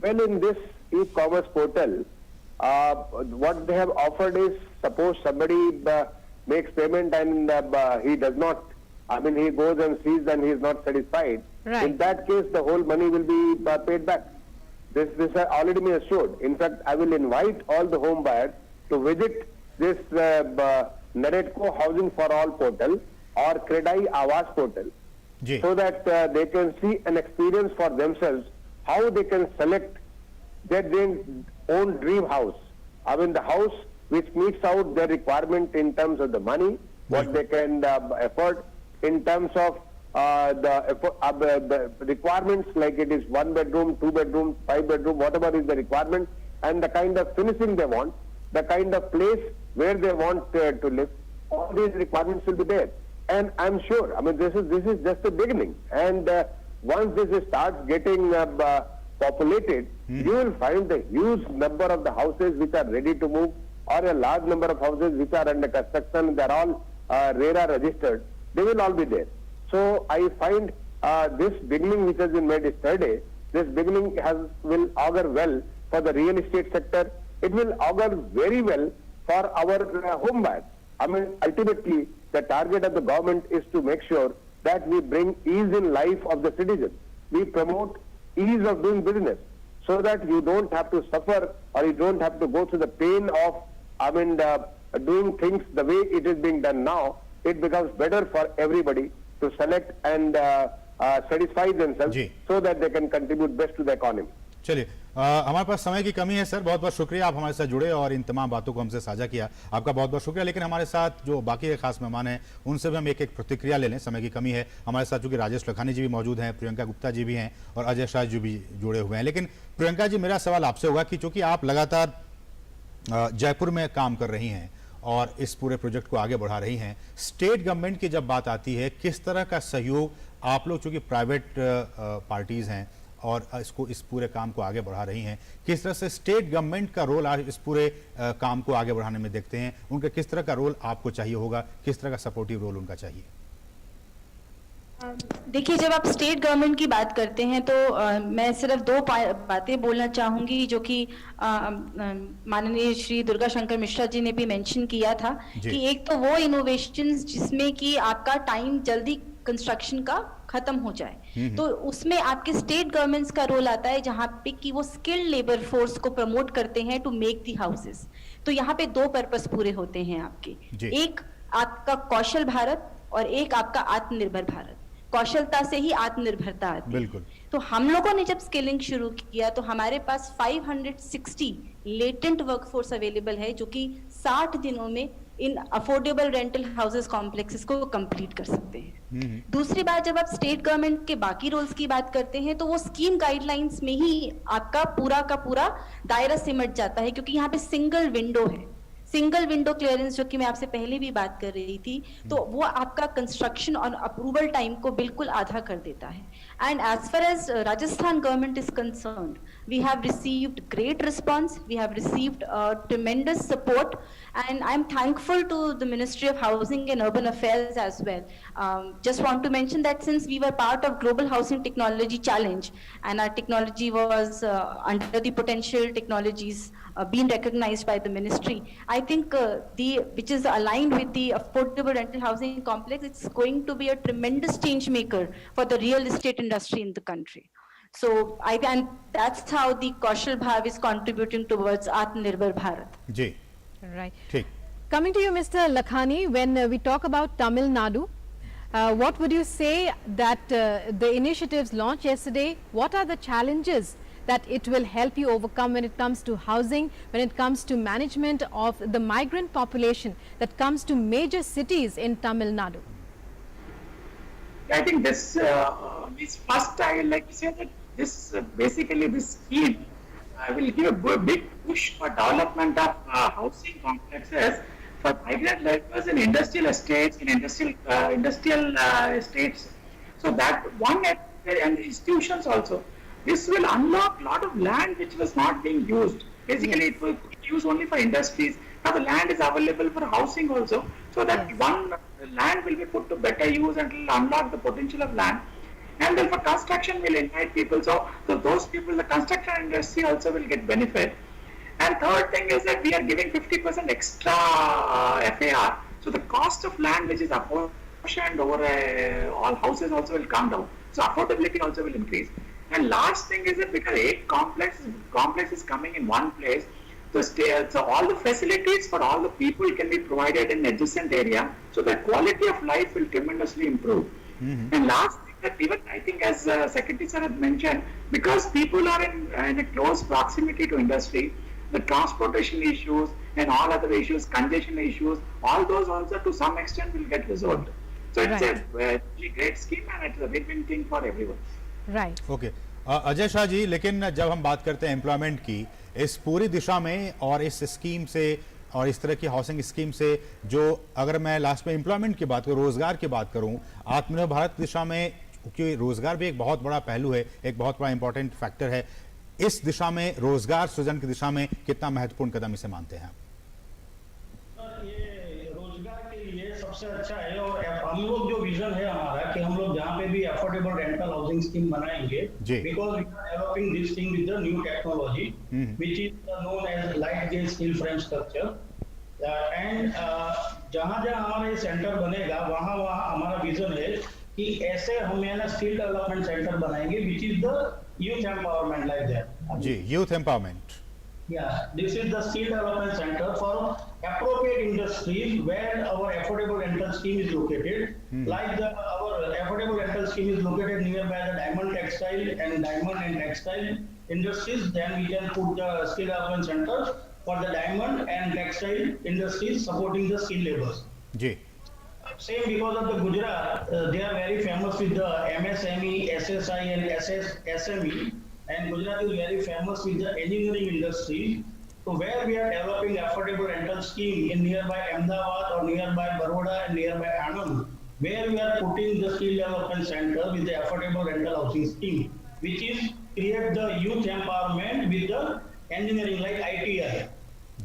Well, in this e-commerce portal, what they have offered is, suppose somebody makes payment and he does not, I mean, he goes and sees and he is not satisfied. Right. In that case, the whole money will be paid back. This has already been assured. In fact, I will invite all the home buyers to visit this NAREDCO Housing for All portal or CREDAI Awas portal, so that they can see and experience for themselves how they can select their own dream house. I mean, the house which meets out their requirement in terms of the money, what they can afford, in terms of the requirements, like it is 1 bedroom, 2 bedroom, 5 bedroom, whatever is the requirement, and the kind of finishing they want, the kind of place where they want to live. All these requirements will be there. And I'm sure, I mean, this is just the beginning. And once this starts getting populated, you will find the huge number of the houses which are ready to move, or a large number of houses which are under construction. They're all RERA registered. They will all be there. So I find this beginning which has been made yesterday, this beginning will augur well for the real estate sector. It will augur very well for our home buyers. I mean, ultimately, the target of the government is to make sure that we bring ease in life of the citizens. We promote ease of doing business, so that you don't have to suffer, or you don't have to go through the pain of, I mean, doing things the way it is being done now. It becomes better for everybody to select and satisfy themselves, so that they can contribute best to the economy. चलिए, हमारे पास समय की कमी है sir, बहुत बहुत शुक्रिया आप हमारे साथ जुड़े और इन तमाम बातों को हमसे साझा किया, आपका बहुत बहुत शुक्रिया। लेकिन हमारे साथ जो बाकी खास मेहमान हैं उनसे भी हम एक एक प्रतिक्रिया ले लें, समय की कमी है। हमारे साथ चूंकि राजेश लखानी जी भी मौजूद हैं, प्रियंका गुप्ता जी भी हैं और अजय शाह जी भी जुड़े हुए हैं। लेकिन प्रियंका जी, मेरा सवाल आपसे होगा कि चूंकि आप लगातार जयपुर में काम कर रही हैं और इस पूरे प्रोजेक्ट को आगे बढ़ा रही हैं, स्टेट गवर्नमेंट की जब बात आती है, किस तरह का सहयोग आप लोग, चूंकि प्राइवेट पार्टीज हैं और इस पूरे काम को आगे बढ़ा रही हैं, किस तरह से स्टेट गवर्नमेंट का रोल आज इस पूरे काम को आगे बढ़ाने में देखते हैं? उनका किस तरह का रोल आपको चाहिए होगा, किस तरह का सपोर्टिव रोल उनका चाहिए? देखिए, जब आप स्टेट गवर्नमेंट की बात करते हैं तो मैं सिर्फ दो बातें बोलना चाहूंगी, जो कि माननीय श्री दुर्गा शंकर मिश्रा जी ने भी मेंशन किया था, कि एक तो वो इनोवेशंस जिसमें कि आपका टाइम जल्दी कंस्ट्रक्शन का खत्म हो जाए, तो उसमें आपके स्टेट गवर्नमेंट्स का रोल आता है, जहां पे कि वो स्किल्ड लेबर फोर्स को प्रमोट करते हैं टू मेक दी हाउसेस। तो यहाँ पे दो पर्पस पूरे होते हैं आपके, एक आपका कौशल भारत और एक आपका आत्मनिर्भर भारत। कौशलता से ही आत्मनिर्भरता आती है। बिल्कुल। तो हम लोगों ने जब स्किलिंग शुरू किया तो हमारे पास 560 लेटेंट वर्कफोर्स अवेलेबल है, जो कि 60 दिनों में इन अफोर्डेबल रेंटल हाउसेस कॉम्प्लेक्सेस को कंप्लीट कर सकते हैं। दूसरी बात, जब आप स्टेट गवर्नमेंट के बाकी रोल्स की बात करते हैं तो वो स्कीम गाइडलाइंस में ही आपका पूरा का पूरा दायरा सिमट जाता है, क्योंकि यहाँ पे सिंगल विंडो है, सिंगल विंडो क्लियरेंस, जो कि मैं आपसे पहले भी बात कर रही थी, तो वो आपका कंस्ट्रक्शन और अप्रूवल टाइम को बिल्कुल आधा कर देता है। And as far as Rajasthan government is concerned, We have received great response. We have received tremendous support, and I'm thankful to the Ministry of Housing and Urban Affairs as well. Just want to mention that since we were part of Global Housing Technology Challenge, and our technology was under the potential technologies being recognized by the ministry, I think which is aligned with the affordable rental housing complex, it's going to be a tremendous change maker for the real estate industry in the country. So and that's how the Kaushal Bhav is contributing towards Atmanirbhar Bharat. Ji Right. ठीक Coming to you, Mr. Lakhani, when we talk about Tamil Nadu, what would you say that the initiatives launched yesterday, what are the challenges that it will help you overcome when it comes to housing, when it comes to management of the migrant population that comes to major cities in Tamil Nadu? I think this first I would like to say that this basically this scheme will give a big push for development of housing complexes for migrant laborers in industrial estates, in industrial estates. So that one and institutions also. This will unlock a lot of land which was not being used. Basically, it was used only for industries. Now the land is available for housing also. So that one land will be put to better use and will unlock the potential of land. And then for construction will invite people. So those people, the construction industry also will get benefit. And third thing is that we are giving 50% extra FAR. So the cost of land which is apportioned over all houses also will come down. So affordability also will increase. And last thing is that because 8 complex is coming in one place, so all the facilities for all the people can be provided in adjacent area. So the quality of life will tremendously improve. And last thing that even I think as Secretary Sir had mentioned, because people are in a close proximity to industry, the transportation issues and all other issues, congestion issues, all those also to some extent will get resolved. So it's a great scheme and it's a win-win thing for everyone. Right. Okay Ajay Shah ji, लेकिन जब हम बात करते हैं employment की इस पूरी दिशा में और इस स्कीम से और इस तरह की हाउसिंग स्कीम से, जो अगर मैं लास्ट में एम्प्लॉयमेंट की बात करूं, रोजगार की बात करूं, आत्मनिर्भर भारत दिशा में, क्योंकि रोजगार भी एक बहुत बड़ा पहलू है, एक बहुत बड़ा इंपॉर्टेंट फैक्टर है, इस दिशा में रोजगार सृजन की दिशा में कितना महत्वपूर्ण कदम इसे मानते हैं? ये रोजगार के लिए सबसे अच्छा है। और हम लोग जो विजन है हमारा कि हम लोग जहाँ पे भी अफोर्डेबल रेंटल हाउसिंग स्कीम बनाएंगे, because we are developing this thing with the new technology which is known as light gauge steel frame structure. And जहाँ जहाँ हमारा ये सेंटर बनेगा वहाँ वहाँ हमारा विजन है कि ऐसे हम ना स्किल डेवलपमेंट सेंटर बनाएंगे which is the youth empowerment like that. जी, youth empowerment. Yeah, this is the skill development center for appropriate industries where our affordable rental scheme is located. Like our affordable rental scheme is located nearby the diamond textile and diamond and textile industries. Then we can put the skill development center for the diamond and textile industries supporting the skilled laborers. जी. Same because of the Gujarat, they are very famous with the MSME, SSI and SME. And Gujarat is very famous with the engineering industry. So where we are developing affordable rental scheme in nearby Ahmedabad or nearby Baroda and nearby Anand, where we are putting the skill development center with the affordable rental housing scheme, which is create the youth empowerment with the engineering like ITI.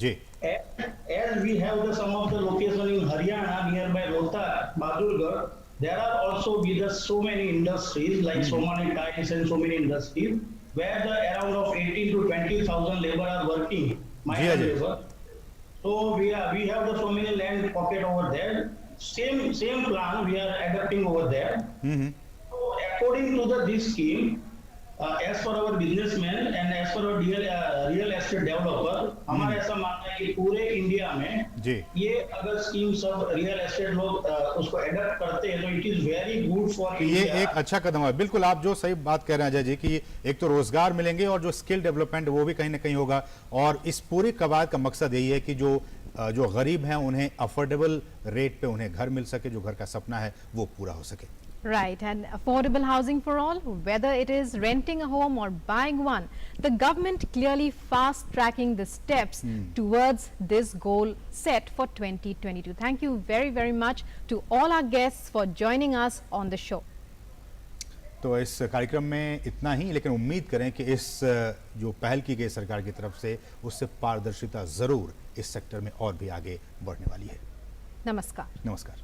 जी. As we have some of the location in Haryana nearby Rohtak, Badurgarh, there are also with so many industries like so many tiles and so many industries, where the around of 18 to 20,000 labor are working, migrant labor. So we have the so many land pocket over there. Same plan we are adapting over there. So according to this scheme, as for our businessmen and as for our real estate developer, हमारा ऐसा मानना है कि पूरे India में ये अगर scheme सब रियल एस्टेट लोग उसको एडॉप्ट करते हैं तो it is very good for ये एक अच्छा कदम है। बिल्कुल, आप जो सही बात कह रहे हैं अजय जी कि एक तो रोजगार मिलेंगे और जो स्किल डेवलपमेंट वो भी कहीं ना कहीं होगा, और इस पूरी कवायद का मकसद यही है कि जो गरीब हैं उन्हें अफोर्डेबल रेट पे उन्हें घर मिल सके, जो घर का सपना है वो पूरा हो सके। Right, and affordable housing for all, whether it is renting a home or buying one, the government clearly fast-tracking the steps towards this goal set for 2022. Thank you very, very much to all our guests for joining us on the show. तो इस कार्यक्रम में इतना ही, लेकिन उम्मीद करें कि इस जो पहल की गई सरकार की तरफ से उससे पारदर्शिता जरूर इस सेक्टर में और भी आगे बढ़ने वाली है। नमस्कार। नमस्कार।